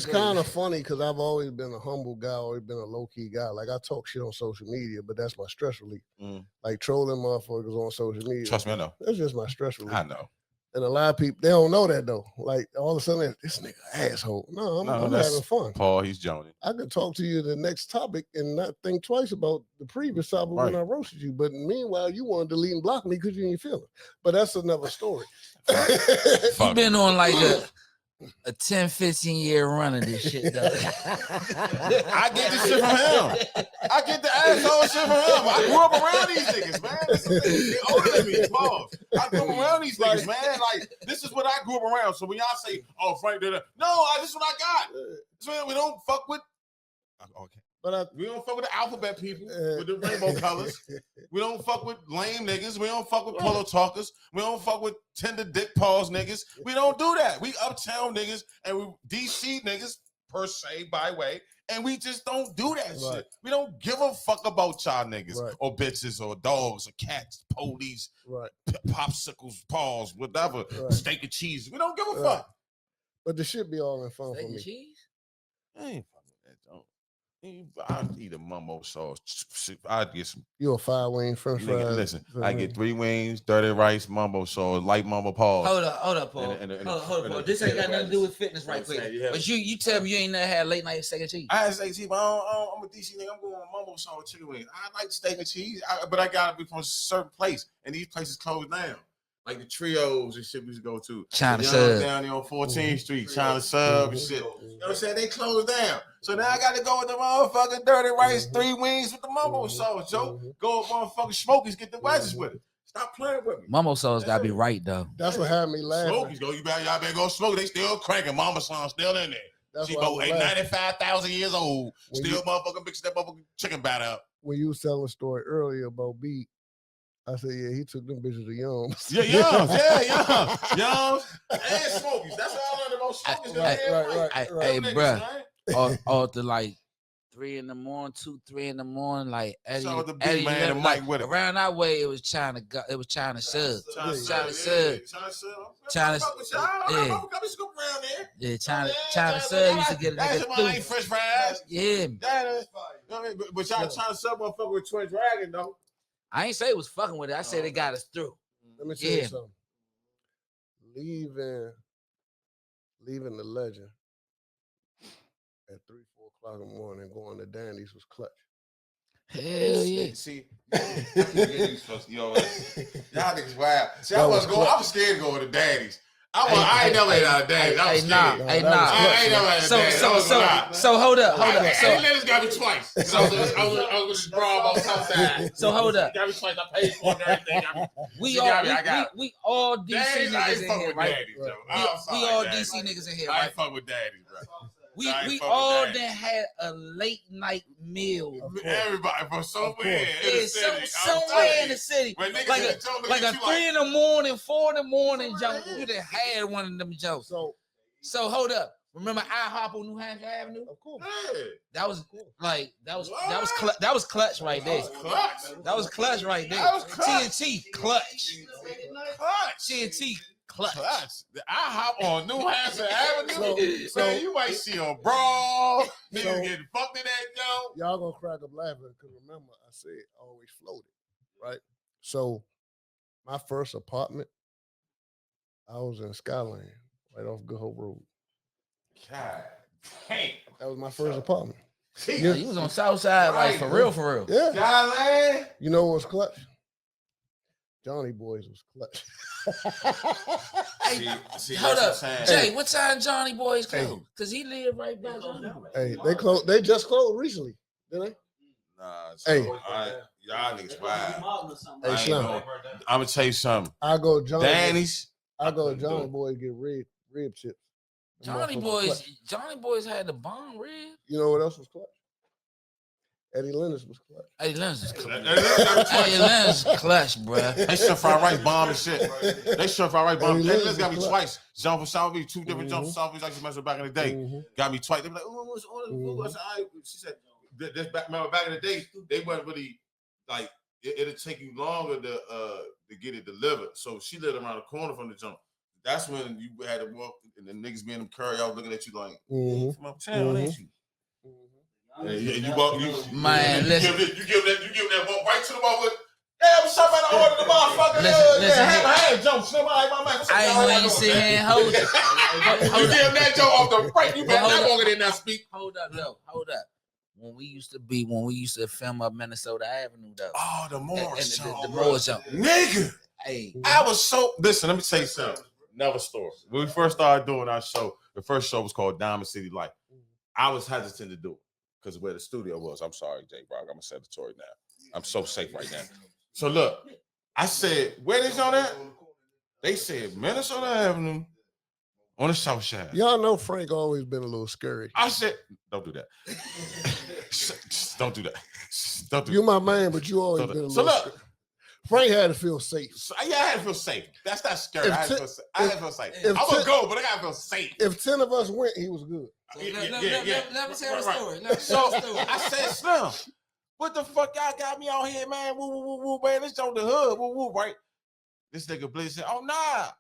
kind of funny because I've always been a humble guy, always been a low-key guy. Like I talk shit on social media, but that's my stress relief. Like trolling motherfuckers on social media. Trust me, I know. That's just my stress relief. I know. And a lot of people, they don't know that though. Like all of a sudden, this nigga asshole. No, I'm having fun. Paul, he's joning. I could talk to you the next topic and not think twice about the previous topic when I roasted you. But meanwhile, you want to delete and block me because you ain't feeling. But that's another story. You've been on like a 10, 15-year run of this shit, though. I get this shit from him. I get the asshole shit from him. I grew up around these niggas, man. They older than me. Pause. I grew up around these niggas, man. Like, this is what I grew up around. So when y'all say, oh, Frank did it, no, this is what I got. So we don't fuck with, okay. But we don't fuck with the alphabet people with the rainbow colors. We don't fuck with lame niggas. We don't fuck with pillow talkers. We don't fuck with tender dick paws niggas. We don't do that. We uptown niggas and we DC niggas per se, by way, and we just don't do that shit. We don't give a fuck about y'all niggas or bitches or dogs or cats, police, popsicles, paws, whatever, steak and cheese. We don't give a fuck. But the shit be all in fun Steak for me. And cheese? I ain't fucking with that, don't. I eat a mumbo sauce. I get some. You a 5-wing French fries? Listen, I get 3 wings, dirty rice, mumbo sauce, light mumbo paws. Hold up, Paul. Hold up, Paul. This ain't got nothing to do with fitness, right quick. But you tell me you ain't never had late night steak and cheese. I had steak and cheese, but I'm a DC nigga. I'm going on mumbo sauce chicken wings. I like steak and cheese, but I gotta be from a certain place, and these places closed down. Like the trios and shit we used to go to. China Sub. Down there on 14th Street, China Sub and shit. You know what I'm saying? They closed down. So now I got to go with the motherfucking dirty rice, 3 wings with the mumbo sauce, Joe. Go with motherfucking Smokies, get the wedges with it. Stop playing with me. Mumbo sauce got to be right, though. That's what had me laughing. Smokies, y'all better go smoke. They still cranking. Mama sauce still in there. That's she go 95,000 years old. Still motherfucking mixing that motherfucking chicken batter up. When you was telling a story earlier about beat, I said, yeah, he took them bitches to Yums. Yeah, Yums. Yums and Smokies. That's all I learned about Smokies. Right. Hey, bro. Or the like 3 in the morning, 2, 3 in the morning. Like Eddie, Shout out to B, Eddie man, and like, Mike with it. around that way, it was China. It was China Sub. China China Sub. China, yeah. Yeah, China Sub used to get a That's nigga why I through. ain't fresh fries. Yeah, But y'all China Sub motherfucker with Twin Dragon though. I ain't say it was fucking with it. I said they got us through. Let me tell you something. Leaving the legend at 3, 4 o'clock in the morning and going to Dandy's was clutch. Hell yeah. See, y'all niggas wild. See, I was scared to go to Daddy's. I ain't never had out of Daddy's. I was scared. I ain't never had Daddy's. So hold up. Eddie Lennox got me twice. I was with this bra on Southside. So hold up. Got me twice. I paid for it and everything. We all DC niggas in here, right? We all DC niggas in here, I right? ain't fuck with Daddy's, bro. We all then had a late night meal. Everybody from somewhere somewhere in the city. Like a 3 in the morning, 4 in the morning jump. You done had one of them jokes. So hold up. Remember IHOP on New Hampshire Avenue? Of course. That was clutch right there. That was clutch right there. TNT clutch. TNT clutch. The IHOP on New Hampshire Avenue. So you might see a brawl. Niggas getting fucked in that joint. Y'all gonna crack up laughing because remember I said always floated, right? So my first apartment, I was in Skyline, right off Good Hope Road. God damn. That was my first apartment. Yeah, you was on Southside, like for real. Yeah. Skyline. You know what was clutch? Johnny Boys was clutch. See, Hold up, saying. Jay. What time Johnny Boys closed? Cause he lived right by Johnny Boys. Hey, they closed. They just closed recently, didn't they? Nah, Hey. y'all niggas wild. Hey, Slim. I'm gonna tell you something. I go Johnny. Danny's. I go Johnny Boys get rib chips. Johnny Boys had the bomb rib. You know what else was clutch? Eddie Lennox was clutch. Eddie Lennox is clutch. Eddie Lennox is clutch, bro. They stir fry rice bomb and shit. They stir fry rice bomb. Eddie They Lennox got me was twice. Jump for South Beach, 2 different jumps for South Beach. I used to mess with back in the day. Got me twice. They be like, "Oh, what's on?" I said, "All right." She said, "This back. Remember back in the day, they weren't really like it'll take you longer to get it delivered." So she lived around the corner from the jump. That's when you had to walk and the niggas being them curry out looking at you like, "From uptown, ain't you?" Yeah, you walk, Man, listen. You give that walk right to the wall with. Yeah, what's up, man? I ordered the motherfucker. Listen, hand jump. Somebody, my man. I ain't gonna even sit here and hold it. You give that joke off the break. You better not walk in there speak. Hold up. When we used to film up Minnesota Avenue, though. Oh, the Morris jump. The Morris jump. Nigga. Hey. I was so. Listen, let me tell you something. Never story. When we first started doing our show, the first show was called Diamond City Life. I was hesitant to do it because of where the studio was. I'm sorry, Jay Brock. I'm a Senatorial now. I'm so safe right now. So look, I said, where they on that? They said Minnesota Avenue on the South Side. Y'all know Frank always been a little scary. I said, don't do that. Don't do that. Don't do You my man, but you always been a little scary. Frank had to feel safe. So, yeah, I had to feel safe. That's not scary. I had to feel safe. I'm going to go, but I got to feel safe. If 10 of us went, he was good. Let me tell the story. So I said, Slim, what the fuck y'all got me out here, man? Woo, woo, woo, woo, man. This on the hood. Woo, woo, right? This nigga Blitz said, oh, nah,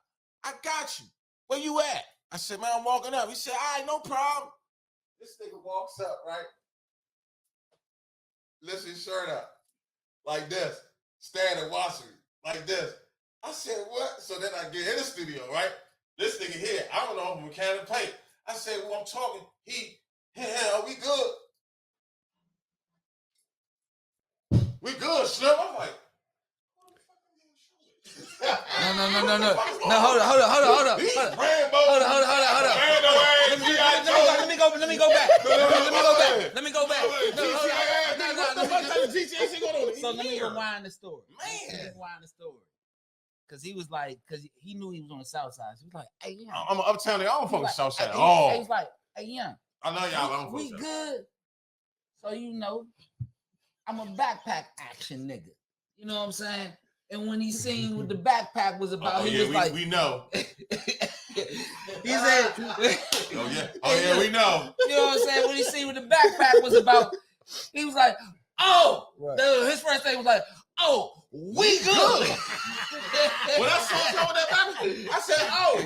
I got you. Where you at? I said, man, I'm walking up. He said, all right, no problem. This nigga walks up, right? Lifts his shirt up like this. Standing watching me like this. I said, what? So then I get in the studio, right? This nigga here, I don't know if I'm a can of paint. I said, well, I'm talking. Are we good? We good, Slim. I'm like, No. Hold up. Let me go back. Let me go back. So let me rewind the story. Cause he was like, cause he knew he was on the South Side. So he was like, hey, yeah. I'm an uptown nigga. I don't fuck with South Side. He was like, hey, yeah. I know y'all. We good. So you know, I'm a backpack action nigga. You know what I'm saying? And when he seen what the backpack was about, he was like, we know. He said, Oh yeah, we know. you know what I'm saying? When he see what the backpack was about, he was like, oh, his first thing was like, oh, we good. When I saw him with that baby, I said, "Oh,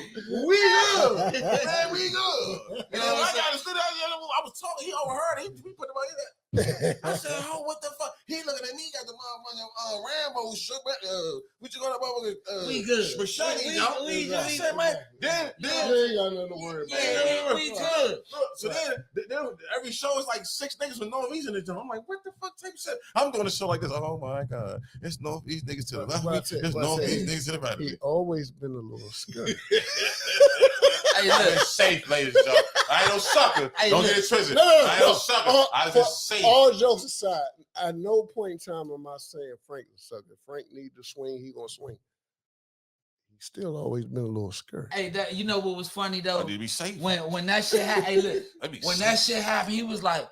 we good, man, we good." And then when I got in the studio, I was talking. He overheard it. He put the money there. I said, "Oh, what the fuck?" He looking at me, got the motherfucking Rambo shirt. What you gonna motherfucking we good. Machete, We I said, man, then you ain't got nothing to worry about. we good. So then every show is like 6 niggas with no reason to do. I'm like, what the fuck type of shit? I'm doing a show like this. Oh my god, it's Northeast niggas to the left. It's Northeast niggas to the right. He always been a little scared. Hey, I've been look, safe, ladies and gentlemen. I ain't no sucker. Hey, Don't look. get it twisted. No. I ain't no sucker. I was just safe. All jokes aside, at no point in time am I saying Frank is a sucker. If Frank need to swing, he gonna swing. He's still always been a little scared. hey, that, you know what was funny though? I need to be safe. When that shit happened, hey, look, Let me when safe. that shit happened, he was like,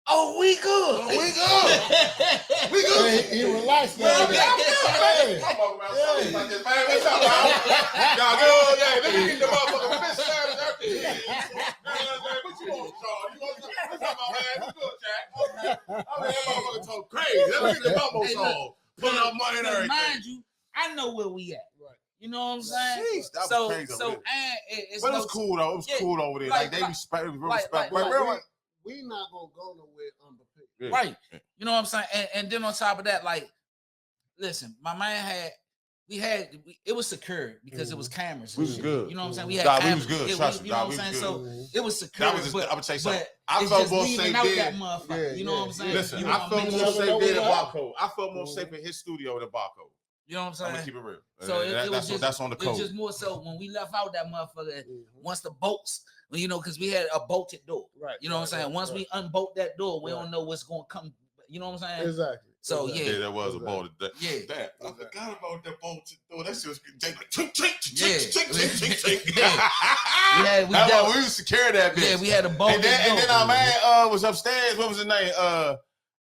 "Oh, we good, Oh, we good. We good. He relaxed. Yeah, I'm good. I'm walking around something like this, man. What's up, man? Y'all good? Yeah, let me get the motherfucking fish sandwich. What you want, Charles? You want what's up, my man? You good, Jack? Okay. I mean, that motherfucker talk crazy. Let me get the gumbo Hey, song. Pulling up money and But everything. mind you, I know where we at. Right. You know what I'm saying? Jeez, that was So, crazy. so, and it's But it no, was cool though. It was Yeah, cool over there. like- Like they respect, real like- respect. like- Like, We not gonna go nowhere unprepared. yeah. right? You know what I'm saying? And then on top of that, like, listen, my man had. It was secure because it was cameras. and We was shit. good. You know what I'm saying? We had Nah, we cameras. was good. Yeah, Trust me. you know Nah, what I'm we was saying? good. So it was secure. That was just, I'm gonna tell you something. But I it's felt just more leaving safe out there. that motherfucker. Yeah, you know what I'm saying? Listen, You I know, felt make more sure- safe there than what? Barcode. I felt more safe in his studio than Barcode. You know what I'm I'm saying? gonna keep it real. So it was just, that's on the it was code. just more so when we left out that motherfucker. Mhm. Once the bolts, you know, because we had a bolted door. Right. You know what I'm saying? Once we unbolt that door, we Right. don't know what's going to come. You know what I'm saying? Exactly. So, Exactly. Yeah, there was a Exactly. ball. Yeah. Damn, I forgot about that ball. That shit was like tink, tink, Yeah. tink, tink, tink, tink. Yeah, we That's why dealt- we was secure that bitch. Yeah, we had a bolt. And then our man was upstairs. What was his name?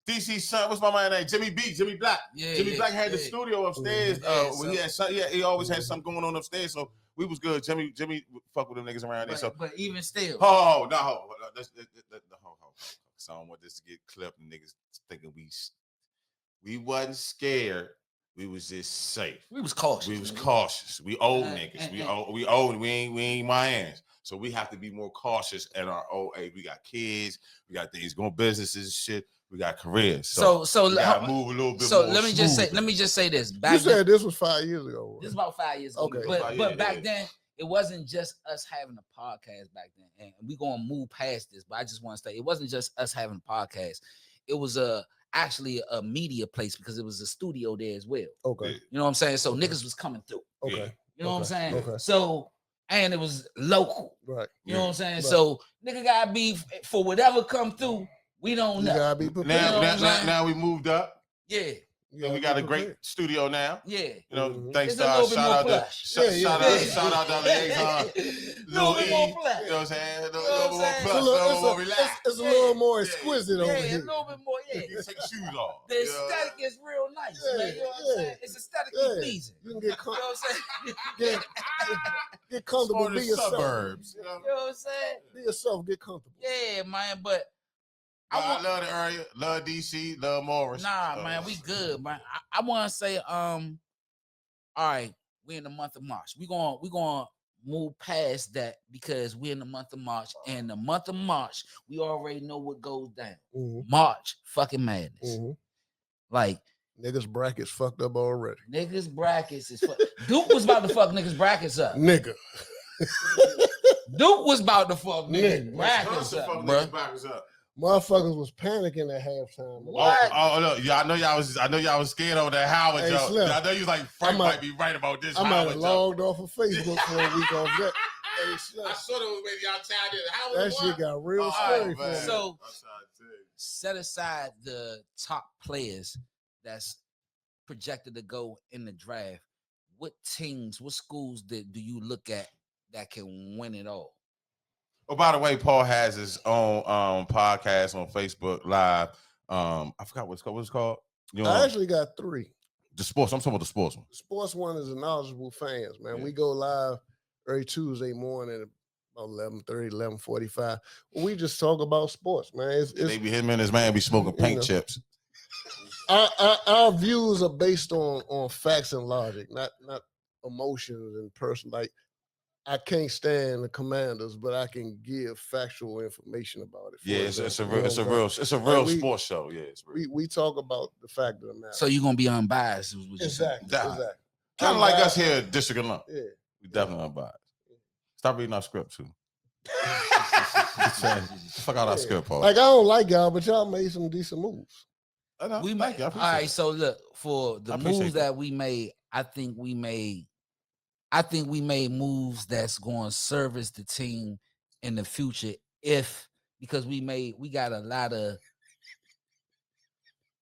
DC son. What's my man name? Jimmy B. Jimmy Black. Yeah, Jimmy Black had the yeah. studio upstairs. Yeah, When he had some, he always had something going on upstairs. So we was good. Jimmy fuck with them niggas around there. So But even still, no. So I don't want this to get clipped and niggas thinking we wasn't scared. We was just safe. we was cautious. We was cautious. We old Uh, niggas. uh, We old. We ain't Mayans. So we have to be more cautious at our old age. We got kids. We got things going, businesses and shit. We got careers. So we gotta move a little bit so more. let me just say this. You Back then, said this was 5 years ago. Right? this is about 5 years ago. Okay. But back then, it wasn't just us having a podcast back then. And we're gonna move past this, but I just want to say it wasn't just us having a podcast. It was actually a media place because it was a studio there as well. Okay. You know what I'm saying? So Okay. niggas was coming through. Okay. You know what I'm Okay. saying? Okay. So and it was local. Right. You know what I'm saying? Right. So nigga gotta be for whatever come through. We don't You know. gotta be prepared. You know what I'm saying? Now we moved up. Yeah, You And gotta we be got a prepared. great studio now. yeah. You know, Mhm. thanks It's to a our little bit more shout plush. out to liaison. Little bit more E, plush. You know what I'm saying? A You know little what more I'm saying? plus, a little more relaxed. It's a little more exquisite over Yeah, here. a little bit more. Yeah. You can take your shoes off. The you know? aesthetic is real nice. Yeah, man, you know what I'm yeah, saying? It's aesthetically yeah. pleasing. You can You know what I'm saying? get comfortable. Or Be the yourself. suburbs. You know? You know what I'm saying? Be yourself. Get comfortable. Yeah, man. But I love the area, love DC, love Morris. man, we good, man. I want to say, all right, we're in the month of March. We're going to move past that because we're in the month of March. And the month of March, we already know what goes down. Mhm. March fucking madness. Mhm. Like Niggas brackets fucked up already. niggas brackets is Duke was about to fuck niggas brackets up. Nigga. Duke was about to fuck niggas Nigga. brackets Wisconsin up, fucking bro. niggas backwards up. Motherfuckers was panicking at halftime. What? Oh, look, yeah, I know y'all was scared over that Howard Hey, joke. Slim, I know you was like Frank might- might be right about this I might Howard have joke. logged off of Facebook for a week off that. Hey, Slim, I saw that was maybe y'all tied in. Howard that was shit what? got real Oh, scary for man. me. So- I'm trying to tell you. Set aside the top players that's projected to go in the draft. What teams, what schools do you look at that can win it all? Oh, by the way, Paul has his own podcast on Facebook Live. I forgot what it's called. You know, I actually got 3. the sports. I'm talking about the sports one. The sports one is a knowledgeable fans, man. Yeah. We go live every Tuesday morning at about 11:30, 11:45. We just talk about sports, man. They be him and his man be smoking you paint know. chips. Our views are based on facts and logic, not emotions and person. Like I can't stand the Commanders, but I can give factual information about it. Yeah, it's a example, real, you know it's a what I'm real, saying? it's a real Like, sports show. Yeah, it's real. We talk about the fact of the matter. So you're gonna be unbiased, is what you're saying. Exactly. Kind of like us Unbiased. here at District Alum. Yeah. We definitely unbiased. Stop reading our script too. Fuck out our script, Paul. Like I don't like y'all, but y'all made some decent moves. I know. We Thank made, you. I all appreciate right. it. So look, for the I appreciate moves that. that we made, I think we made moves that's going to service the team in the future. Because we got a lot of.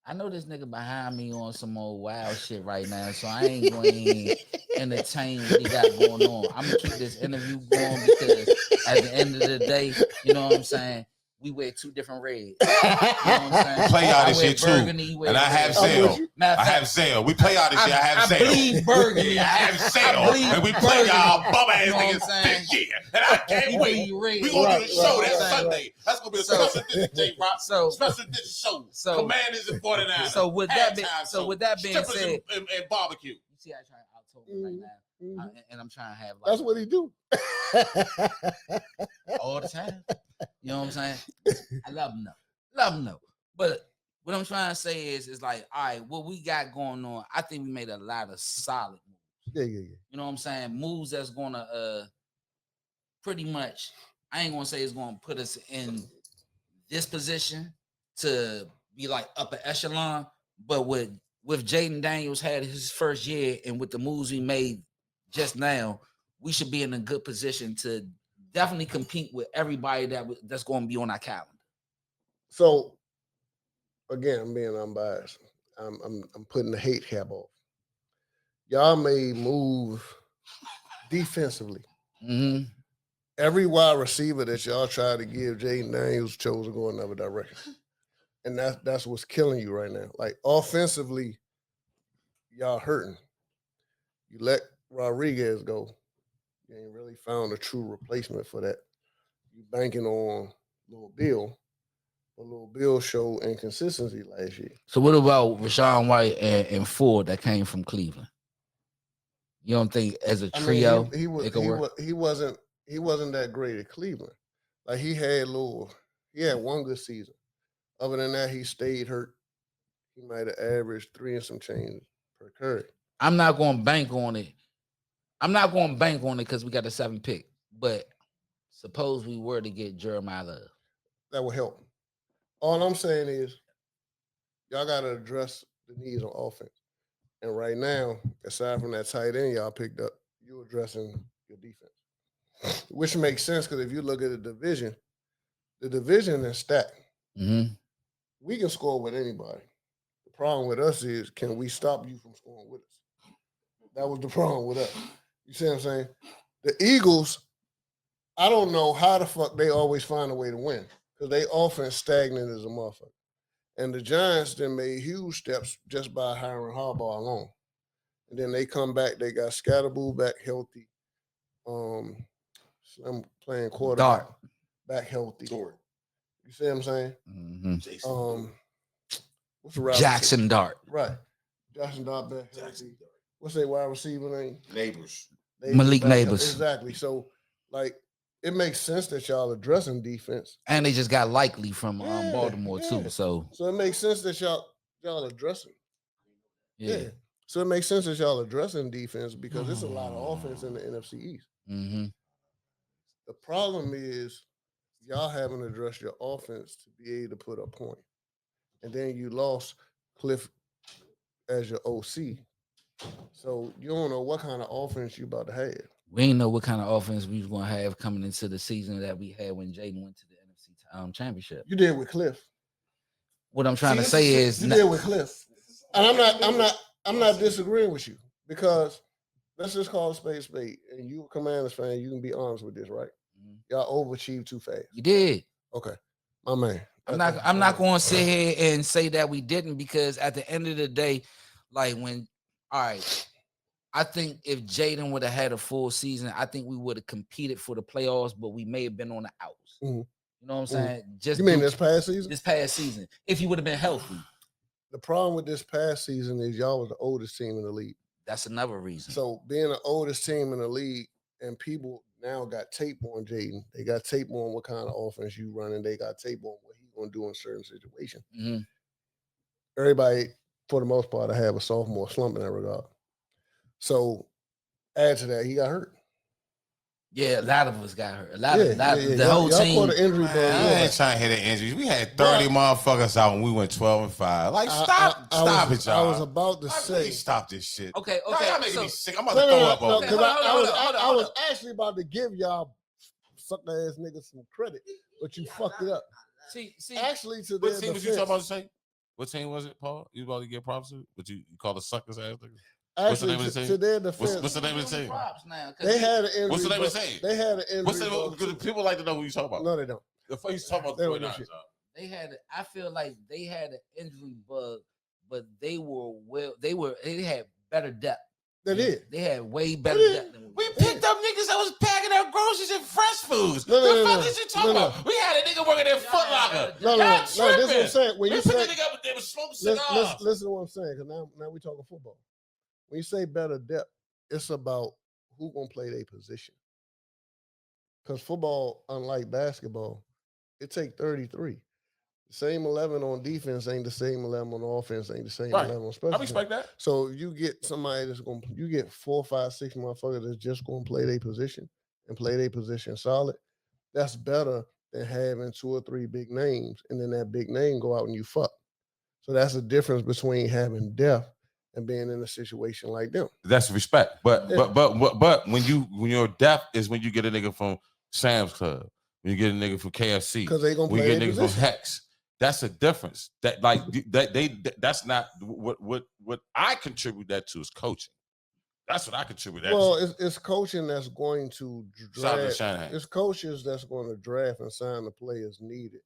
I know this nigga behind me on some old wild shit right now, so I ain't going to entertain what he got going on. I'm gonna keep this interview going because at the end of the day, you know what I'm saying. We wear two different reds. You know what I'm saying? Play out I this wear shit too. burgundy, he wear And I have red. Zell. Matter of I have fact, Zell. We play out this shit. I have Zell. I bleed burgundy. I have I Zell. bleed And we play burgundy. y'all bum ass You know what I'm niggas saying? this year. And I can't He wait. bleed red. We gonna do the show that right. Sunday. That's gonna be a So- special edition, J-Rock. So, Special edition show. so- Commanders and 49ers. so with that being- Halftime so show. with that being Strippers said- and barbecue. you see, I try to out-talk me right now, Mhm. and I'm trying to have like That's what he do. all the time. You know what I'm saying? I love him though. But what I'm trying to say is like, all right, what we got going on, I think we made a lot of solid moves. Yeah. You know what I'm saying? Moves that's gonna pretty much, I ain't gonna say it's gonna put us in this position to be like upper echelon, but with Jaden Daniels had his first year and with the moves we made just now, we should be in a good position to definitely compete with everybody that's going to be on our calendar. So again, I'm being unbiased. I'm putting the hate cap off. Y'all may move defensively. Mm-hmm. Every wide receiver that y'all try to give Jaden Daniels chose to go another direction. And that's what's killing you right now. Like offensively, y'all hurting. You let Rodriguez go. You ain't really found a true replacement for that. You banking on Lil Bill. But Lil Bill showed inconsistency last year. So what about Rashawn White and Ford that came from Cleveland? You don't think as a trio he wasn't that great at Cleveland. Like he had one good season. Other than that, he stayed hurt. He might have averaged 3 and some change per carry. I'm not going to bank on it. I'm not going to bank on it because we got the 7th pick. But suppose we were to get Jeremiah Love. That would help. All I'm saying is y'all got to address the needs on offense. And right now, aside from that tight end y'all picked up, you're addressing your defense. Which makes sense because if you look at the division is stacked. Mm-hmm. We can score with anybody. The problem with us is, can we stop you from scoring with us? That was the problem with us. You see what I'm saying? The Eagles, I don't know how the fuck they always find a way to win because they offense stagnant as a motherfucker. And the Giants then made huge steps just by hiring Harbaugh alone. And then they come back, they got Scatterboo back healthy. Slim playing quarterback back healthy. You see what I'm saying? Mm-hmm. What's the route? Jackson Dart. Right. Jackson Dart back healthy. What's their wide receiver name? Neighbors. Malik back Neighbors. Exactly. So, like, it makes sense that y'all addressing defense. And they just got Likely from Baltimore too. So it makes sense that y'all addressing. yeah. So it makes sense that y'all addressing defense because there's a lot of offense in the NFC East. Mm-hmm. The problem is y'all haven't addressed your offense to be able to put a point. And then you lost Cliff as your OC. So you don't know what kind of offense you about to have. We ain't know what kind of offense we was gonna have coming into the season that we had when Jaden went to the NFC championship. You did with Cliff. What I'm trying to say is you did with Cliff. And I'm not disagreeing with you because let's just call a spade. And you a Commanders fan, you can be honest with this, right? Y'all overachieved too fast. You did. Okay. My man. I'm not going to sit here and say that we didn't because at the end of the day, like when, all right, I think if Jaden would have had a full season, I think we would have competed for the playoffs, but we may have been on the outs. Mhm. You know what I'm saying? Just You mean due this past season? this past season, if he would have been healthy. The problem with this past season is y'all was the oldest team in the league. That's another reason. So being the oldest team in the league, and people now got tape on Jaden. They got tape on what kind of offense you running. They got tape on what he's gonna do in certain situations. Mhm. Everybody, for the most part, I have a sophomore slump in that regard. So add to that, he got hurt. Yeah, a lot of us got hurt. The Y'all- whole y'all team. caught an injury bug. Man, I Yeah. ain't trying to hit the injuries. We had 30 motherfuckers out when we went 12-5. Like, stop it, y'all. I was about to Like, say. please stop this shit. Okay, Y'all making so- me sick. I'm about to throw up over okay, here. hold on, I hold was on. actually about to give y'all sucker ass niggas some credit, but you fucked it up. See, Actually, to What their team was you defense, talking about to say? What team was it, Paul? You about to get props to? But you call the suckers ass niggas? What's the actually name of the team? to their defense, What's the name of the team? props now, 'cause they had an injury. What's the name of the bug. team? They had an injury. What's the name? bug, Because too. people like to know who you talking about. No, they don't. The fuck you talking about They the don't know 49ers, shit. y'all. they had. I feel like they had an injury bug, but they had better depth. They did. They had way better did. depth than We picked up niggas that was packing up groceries and fresh foods. No, the fuck no. is you talking No, no. about? We had a nigga working at Foot Locker. No, Y'all this is what I'm tripping. saying. When We you picked say, the nigga up, they was smoking cigars. listen to what I'm saying, because now we talking football. When you say better depth, it's about who gonna play their position. Because football, unlike basketball, it take 33. The same 11 on defense ain't the same 11 on offense, ain't the same Right. 11 on special I teams. respect that. So you get somebody you get 4, 5, 6 motherfuckers that's just gonna play their position and play their position solid. That's better than having 2 or 3 big names, and then that big name go out and you fuck. So that's the difference between having depth and being in a situation like them. That's respect. But Yeah. but when your depth is when you get a nigga from Sam's Club, when you get a nigga from KFC, Because they gonna when play you get their niggas from position. Hex. That's a difference. That like that's not what I contribute that to is coaching. That's what I contribute that Well, to. it's coaching that's going to Shout out to draft. Shanahan. It's coaches that's going to draft and sign the players needed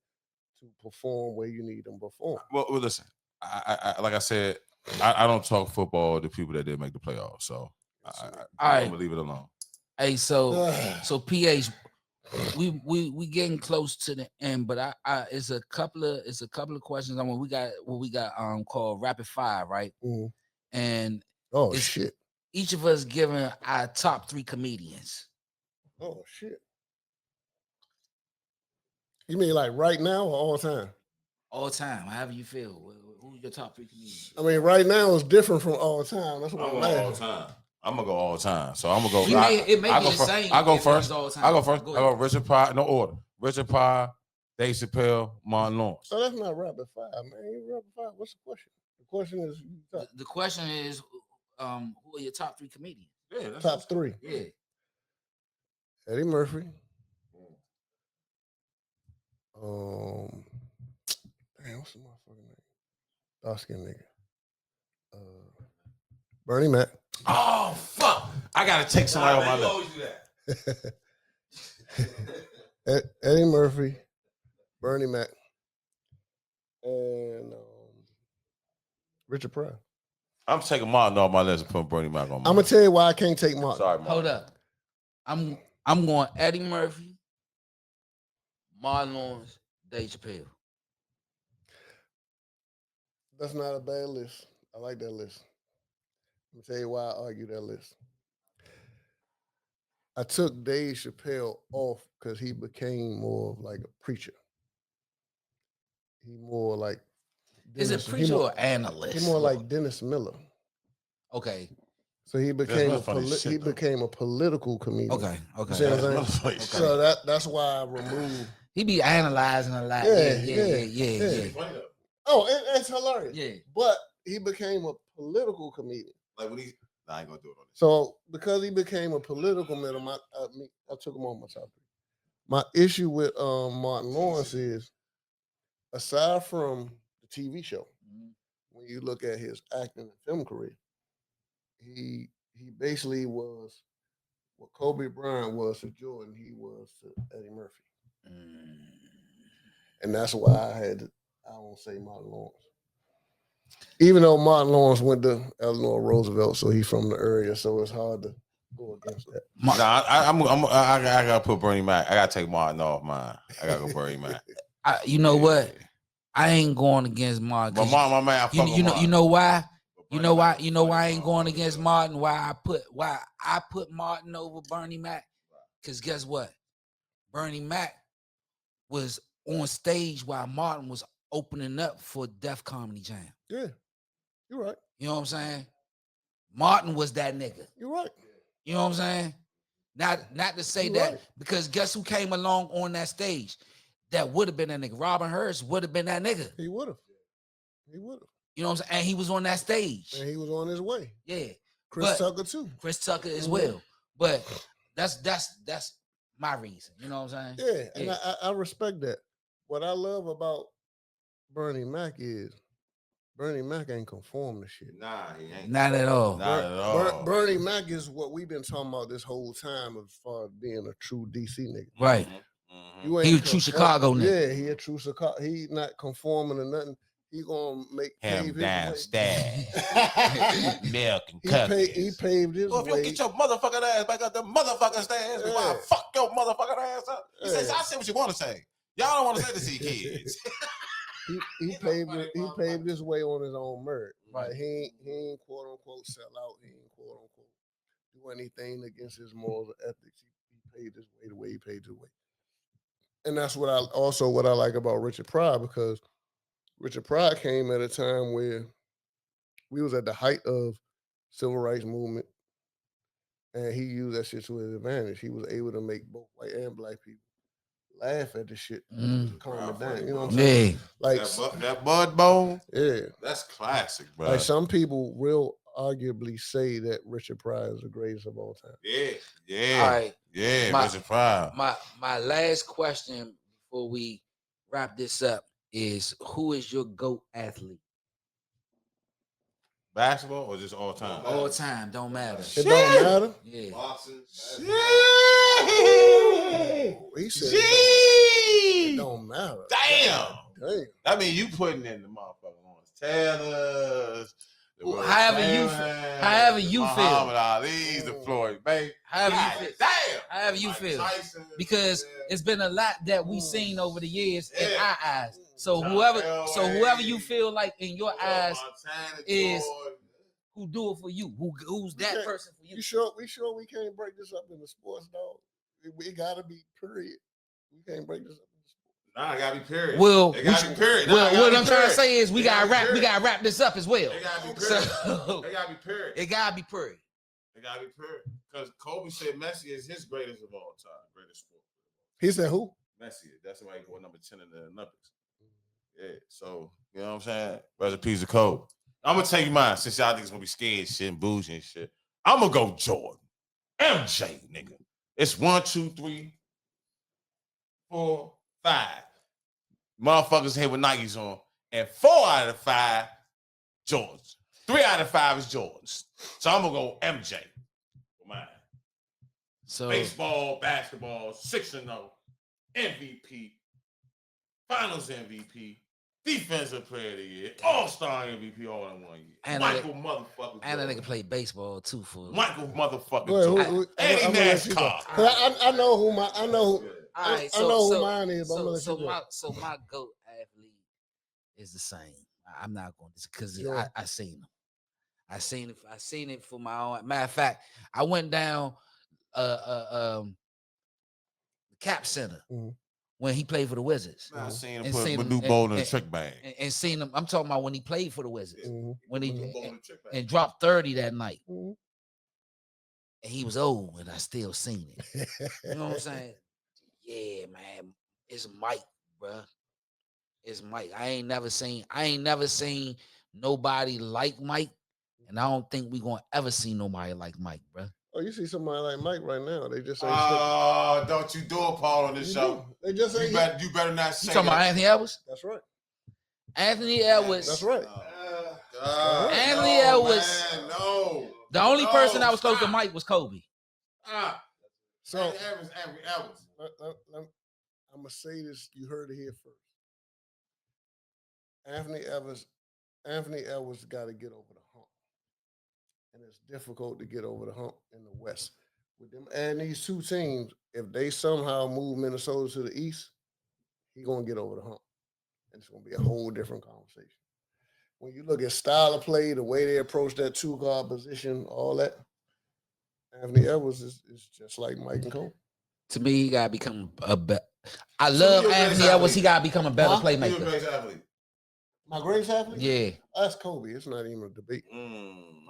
to perform where you need them to perform. Well, listen. I like I said, I don't talk football to people that didn't make the playoffs. So I'm gonna leave it alone. Hey, so PH, we getting close to the end, but I it's a couple of questions. I mean, we got called rapid fire, right? Mhm. And Oh it's shit! each of us giving our top 3 comedians. Oh shit! You mean like right now or all the time? All time, however you feel. Who's your top 3 comedians? I mean, right now is different from all the time. That's what I'm asking. time. I'm gonna go all the time. So I'm gonna go. It may I be go the first. same I go if it first. was all the time. I go first. Go I go Richard Pryor. No order. Richard Pryor, Dave Chappelle, Martin Lawrence. So that's not rapid fire, man. You rapid fire. What's the question? The question is The question is, who are your top 3 comedians? Yeah, that's top 3. Yeah. Eddie Murphy. Damn, what's the motherfucking name? Dark skin nigga. Bernie Mac. Oh fuck! I gotta take somebody off my You list. always do that. Eddie Murphy, Bernie Mac, and Richard Pryor. I'm taking Martin off my list and putting Bernie Mac on my I'm gonna list. tell you why I can't take Martin. Sorry, Martin. Hold up. I'm going Eddie Murphy, Martin Lawrence, Dave Chappelle. That's not a bad list. I like that list. Let me tell you why I argue that list. I took Dave Chappelle off because he became more of like a preacher. He more like Is it preacher or analyst? He more like Dennis Miller. Okay. So he became he became a political comedian. Okay. You see what I'm saying? Okay. So that's why I removed. He be analyzing a lot. Yeah. Oh, it's hilarious. Yeah. But he became a political comedian. Like when I ain't gonna do it on this. So because he became a political comedian, I took him on my top 3. My issue with Martin Lawrence is, aside from the TV show, when you look at his acting and film career, he basically was what Kobe Bryant was to Jordan, he was to Eddie Murphy. And that's why I won't say Martin Lawrence. Even though Martin Lawrence went to Eleanor Roosevelt, so he's from the area, so it's hard to go against that. Nah, I gotta put Bernie Mac. I gotta take Martin off mine. I gotta go Bernie Mac. You know what? I ain't going against Martin. But Martin, my man, I fuck with you Martin. know why? But You know Bernie why? Mac You know why I funny, ain't going bro. against Martin? Why I put Martin over Bernie Mac? Because guess what? Bernie Mac was on stage while Martin was opening up for Def Comedy Jam. Yeah, you're right. You know what I'm saying? Martin was that nigga. You're right. You know what I'm saying? Not to say You're that, right. because guess who came along on that stage? That would have been that nigga. Robin Hurst would have been that nigga. He would have. He would have. You know what I'm saying? And he was on that stage. And he was on his way. Yeah. Chris But- Tucker too. Chris Tucker as Mhm. well. But that's my reason. You know what I'm saying? Yeah, and I respect that. What I love about Bernie Mac is Bernie Mac ain't conform to shit. Nah, he ain't. Not at all. Not at all. Bernie Mac is what we've been talking about this whole time as far as being a true DC nigga. Right. Mhm. You He ain't a true conform- Chicago nigga. Yeah, he a true Chicago. He not conforming to nothing. He gonna make Him pave his way. downstairs. Milk and He cookies. paved his Well, if you way. get your motherfucking ass back up the motherfucking stairs, before I Yeah. fuck your motherfucking ass up. He says, Yeah. I say what you want to say. Y'all don't want to say this to your kids. He paved his way on his own merit. Right. Like he ain't quote unquote sell out. He ain't quote unquote do anything against his morals or ethics. He paved his way the way he paved his way. And that's what I like about Richard Pryor, because Richard Pryor came at a time where we was at the height of civil rights movement, and he used that shit to his advantage. He was able to make both white and black people laugh at the shit, to calm it down. You know what I'm saying? Yeah. Like, that Bud Bowl, yeah, that's classic, bro. like some people will arguably say that Richard Pryor is the greatest of all time. Yeah. All right. Yeah, My- Richard Pryor. My last question before we wrap this up is, who is your GOAT athlete? Basketball or just all time? All time, don't matter. It don't matter. Yeah. Boxing. He said it don't matter. Damn. Damn. I mean, you putting in the motherfucking Lawrence Taylors, the Well, Will however you Chamberlains, however the you feel. Muhammad Ali's, the Floyd Bay. However you God feel. damn. However you Mike feel. Tyson, Because yeah. it's been a lot that we've seen over the years in Yeah. our eyes. So John whoever Elway, you feel like in your eyes Montana is- Jordan. who do it for you, who's that Okay. person for you. You sure we can't break this up into sports, dog? It gotta be period. We can't break this up into sports. Nah, it gotta be period. Well, it gotta be period. Nah, well, it gotta what be I'm trying to period. say is we It gotta gotta be period. wrap this up as well. It gotta be period. So It gotta be period. it gotta be period. It gotta be period. Because Kobe said Messi is his greatest of all time, greatest sport. He said who? Messi, that's why he go number 10 in the Olympics. Yeah, so you know what I'm saying? Rest in peace of Kobe. I'm gonna tell you mine, since y'all niggas gonna be scared shit and bougie and shit. I'm gonna go Jordan. MJ, nigga. It's 1, 2, 3, 4, 5. Motherfuckers here with Nikes on. And 4 out of 5, Jordans. 3 out of 5 is Jordans. So I'm gonna go MJ for mine. So Baseball, basketball, 6-0, MVP, Finals MVP, Defensive Player of the Year, All-Star MVP all in 1 year. And Michael motherfucker and that Jordan. nigga play baseball too for Michael motherfucker Go ahead, Jordan. And he I'ma let you go. NASCAR. 'Cause I know who my I know all right, I know who mine is, but I'm gonna let so you go. my GOAT athlete is the same. I'm not going to, because Yeah. I seen him. I seen it for my own. Matter of fact, I went down the Cap Center Mhm. when he played for the Wizards. I seen him And put seen him- Manu and- Bowl in a and- trick bag. And seen him. I'm talking about when he played for the Wizards. Mhm. When he Manu Bowl in a trick bag. and dropped 30 that night. Mhm. And he was old, and I still seen it. You know what I'm saying? Yeah, man. It's Mike, bruh. It's Mike. I ain't never seen nobody like Mike, and I don't think we gonna ever see nobody like Mike, bruh. Oh, you see somebody like Mike right now? They just ain't. Oh, don't you do it, Paul, on this You show. do. They just ain't. You better not You say talking about that. Anthony Edwards? That's right. Anthony Edwards. That's right. Anthony no, Edwards. man, no. The only No, person that was close to stop. Mike was Kobe. So Evans. I'm gonna say this. You heard it here first. Anthony Evans Anthony Edwards got to get over the hump. And it's difficult to get over the hump in the West. With them adding these two teams, if they somehow move Minnesota to the East, he's going to get over the hump. And it's going to be a whole different conversation. When you look at style of play, the way they approach that two-guard position, all that, Anthony Edwards is just like Mike and Cole. To me, he gotta become a better. I So love you're a Anthony great Edwards. He athlete. gotta become a better Huh? You're a playmaker. great athlete. My greatest athlete? Yeah. That's Kobe. It's not even a debate.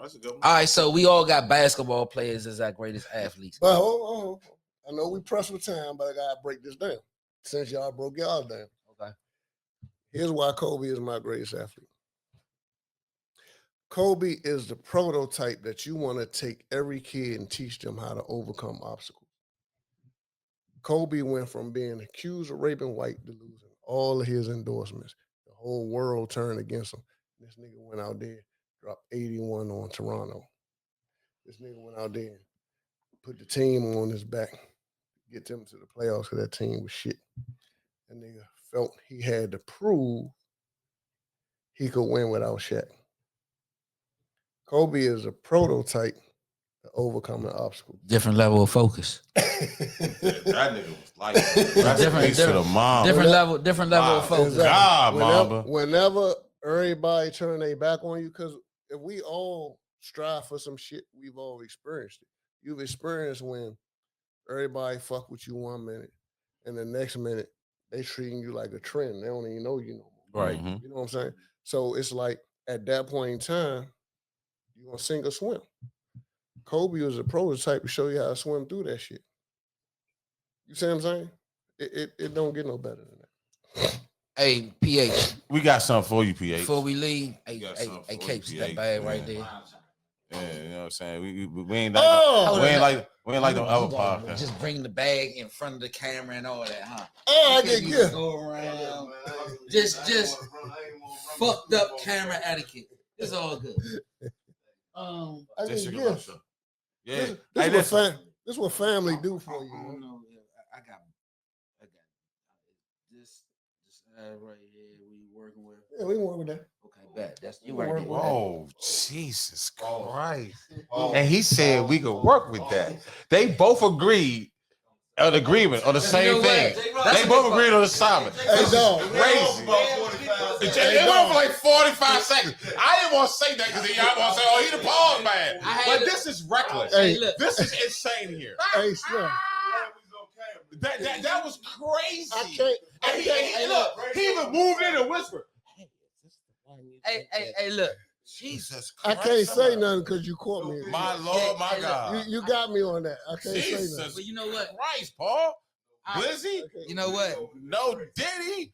That's a good one. All right, so we all got basketball players as our greatest athletes. But hold on. I know we pressed for time, but I got to break this down since y'all broke y'all down. Okay. Here's why Kobe is my greatest athlete. Kobe is the prototype that you want to take every kid and teach them how to overcome obstacles. Kobe went from being accused of raping white to losing all of his endorsements. The whole world turned against him. This nigga went out there, dropped 81 on Toronto. This nigga went out there and put the team on his back, get them to the playoffs because that team was shit. That nigga felt he had to prove he could win without Shaq. Kobe is a prototype to overcome an obstacle. Different level of focus. That nigga was like that's Different- to the mom. Different level of focus. Exactly. God, Mamba. Whenever everybody turn their back on you, because if we all strive for some shit, we've all experienced it. You've experienced when everybody fuck with you 1 minute, and the next minute they treating you like a trend. They don't even know you no more. Right. Mhm. You know what I'm saying? So it's like at that point in time, you gonna sink or swim. Kobe was a prototype to show you how to swim through that shit. You see what I'm saying? It don't get no better than that. Hey, PH. We got something for you, PH. Before we leave, hey, got hey, something hey, for Capes, you, that PH. bag right Yeah. there. Yeah, you know what I'm saying? We ain't like Oh! we ain't like them other You gotta podcasts. Just bring the bag in front of the camera and all that, huh? Oh, I You get can't even gifts. go around. Just fucked up camera etiquette. It's all good. I This get shit gifts. commercial. Yeah. This, Hey, this, listen. this what family do for you. I don't Man. know. I got this right here. We working with. Yeah, we can work with that. Okay, bet. That's you We right work there. with Oh, Jesus Christ. Oh. And he said we could work with that. They both agreed an agreement on the same know thing. what? That's They a both good agreed on the assignment. Hey, This is dog. crazy. It went for like 45 seconds. I didn't want to say that because y'all want to say, oh, he the pause man. But this is reckless. Hey, look. This is insane here. Hey, Slim. That was crazy. I can't. And he look, he even moved in and whispered. Hey, look. Jesus I Christ. can't say nothing because you caught me. My Lord, my Hey, look, God. You got me on that. I can't say Jesus nothing. But you know what? Christ, Paul. Blizzy? You know what? No Diddy.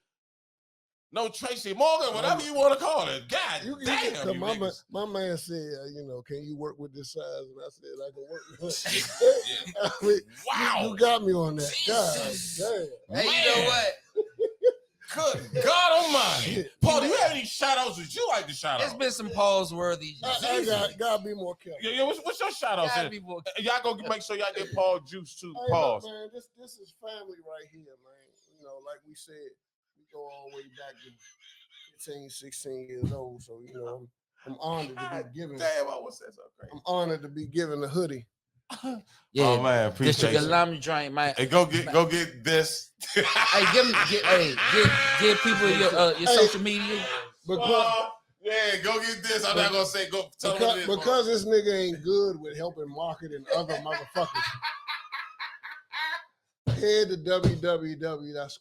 No Tracy Morgan, whatever you want to call it. God damn. You my man said, can you work with this size? And I said, I can work with it. Yeah. I mean, Wow. You got me on that. Jesus. God damn. Hey, you know what? Good God Almighty. Paul, do you have any shout outs that you like to shout There's out? been some pause worthy. I gotta be more careful. Yeah, what's your shout outs? Gotta be more- Y'all go make sure y'all get Paul juice too. Hey, Pause. look, man, this is family right here, man. Like we said, we go all the way back to 15, 16 years old. So, I'm honored to be given. Damn, I was saying so crazy. I'm honored to be given the hoodie. Yeah, Oh man, appreciate District you. Alum drink, man. Hey, go get this. Hey, give people your social media. Because, Yeah, go get this. I'm not gonna say go tell them what it is. because this nigga ain't good with helping marketing other motherfuckers. Head to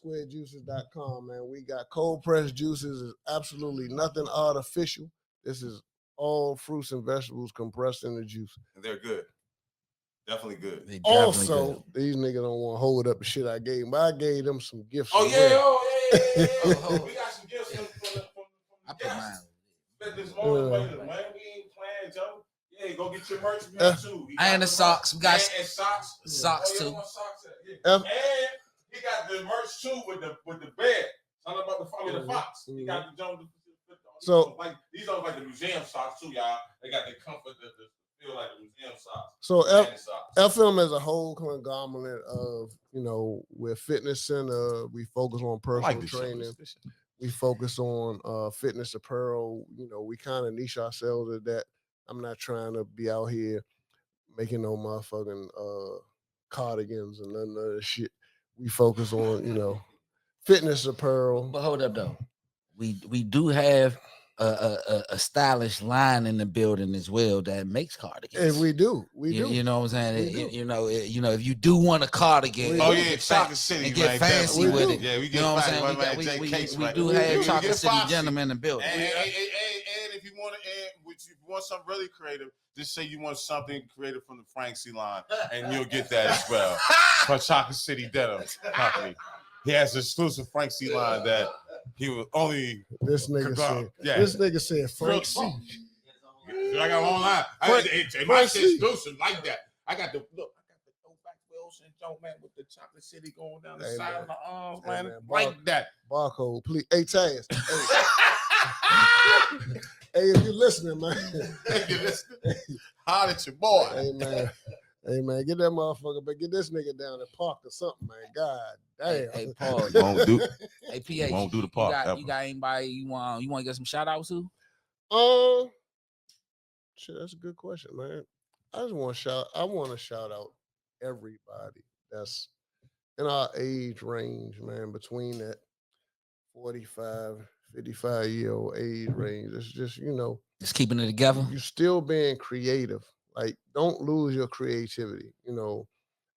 www.squarejuices.com, man. We got cold pressed juices. It's absolutely nothing artificial. This is all fruits and vegetables compressed in the juice. They're good. Definitely good. They definitely Also, good. these niggas don't want to hold up the shit I gave them, but I gave them some gifts. Oh as yeah, well. We got some gifts from I put mine. Spent this motivator, man. We ain't playing, Joe. Yeah, go get your merch too. And the socks. We got and socks. socks Oh, yeah, too. want socks, yeah. F- And he got the merch too with the bed. Something about the fox. He got the jump. So- like these are like the museum socks too, y'all. They got the comfort that feel like the museum socks. So And the socks. FM as a whole conglomerate of, we're a fitness center. We focus on I like personal this training. shit. We focus on fitness apparel. You know, we kind of niche ourselves at that. I'm not trying to be out here making no motherfucking cardigans and none of that shit. We focus on, you know, fitness apparel. But hold up though, we do have a stylish line in the building as well that makes cardigans. And we do. You know what I'm saying? We do. You know, if you do want a cardigan, We Oh do. yeah, Chocolate City, and get man. fancy definitely. with We it. Yeah, we You get know what I'm fancy, saying? man. We Jay Case, man. do We have do. Chocolate Get City foxy. gentlemen in the building. And if you want to, if you want something really creative, just say you want something creative from the Frank C line, and you'll get that as well. From Chocolate City Denim Company. He has an exclusive Frank C line that he will only. This nigga said. Yeah. This nigga said Frank C. I got one line. It might say exclusive like that. I got the throwback Wilson joint, man, with the Chocolate City going down the Hey, side man. of the arms, Hey, man. man. Like that. Barcode, please. Hey, Taz. Hey, if you listening, man. Hey, you listening? Holler at your boy. Hey, man. Hey, man, get that motherfucker, but get this nigga down and park or something, man. God damn. Hey, Paul. Won't do. Hey, PH. Won't do the part. You got anybody you want to get some shout outs to? Shit, that's a good question, man. I want to shout out everybody that's in our age range, man, between that 45, 55-year-old age range. It's just, you know, Just keeping it together. you're still being creative. Like, don't lose your creativity. You know,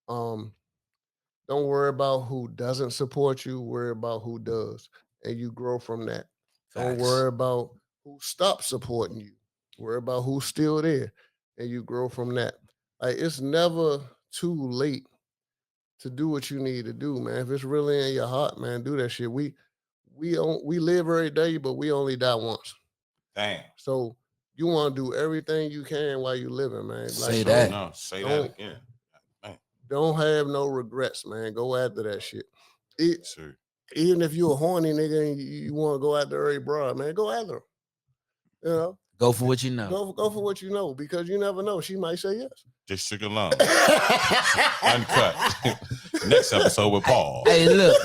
don't worry about who doesn't support you. Worry about who does, and you grow from that. Don't Facts. worry about who stopped supporting you. Worry about who's still there, and you grow from that. Like, it's never too late to do what you need to do, man. If it's really in your heart, man, do that shit. We live every day, but we only die once. Damn. So you want to do everything you can while you're living, man. Say that. No, say that Don't- again. Don't have no regrets, man. Go after that shit. Sir. Even if you're a horny nigga and you want to go after every broad, man, go after her. You know, Go for what you know. go for what you know, because you never know. She might say yes. District Alum. Uncut. Next episode with Paul. Hey, look.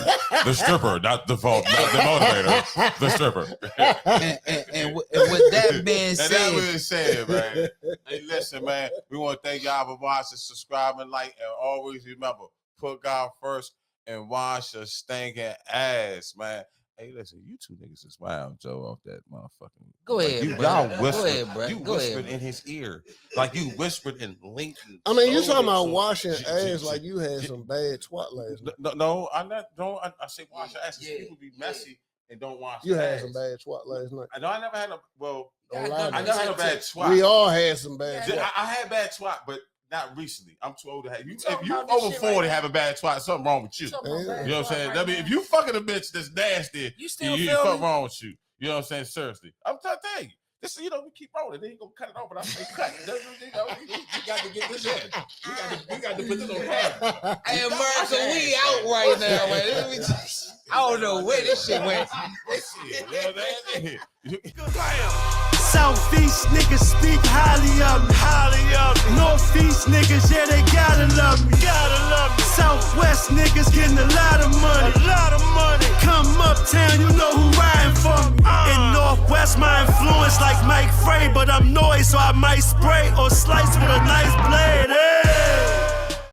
The stripper, not the motivator. The stripper. and with that being And that said, being said, man. Hey, listen, man. We want to thank y'all for watching, subscribing, like, and always remember, put God first and wash your stinking ass, man. Hey, listen, you two niggas is wild, Joe, off that motherfucking. Go like, ahead, you, bro. y'all Go whispered. ahead, bro. You Go whispered ahead, in his ear, like you whispered and linked. I mean, you stole talking it about from- washing J- ass J- like you had some bad twat last night. No, I'm not. Don't I say wash your ass? 'Cause Yeah, people be messy and don't wash. You their had ass. some bad twat last night. I know I never had a well. Don't lie to I me. never had a bad twat. We all had some bad I, twat. I had bad twat, but not recently. I'm too old to have. You, talking if you about this over shit 40 right now? having bad twat, something wrong with you. Talking about You bad You know what I'm twat saying? right I mean, now. if you fucking a bitch that's nasty, You still you feel fuck me? wrong with you. You know what I'm saying? Seriously, I'm trying to tell you. This, you know, we keep rolling. Then you gonna cut it off, but I say cut. You got to get this in. You got to put this on camera. Hey, America, we out right now, man. I don't know where this shit went. Shit, you know what I'm saying? Southeast niggas speak highly of me. Northeast niggas, yeah, they gotta love me. Southwest niggas getting a lot of money. Come uptown, you know who riding for me. In Northwest, my influence like Mike Frey, but I'm noise, so I might spray or slice with a nice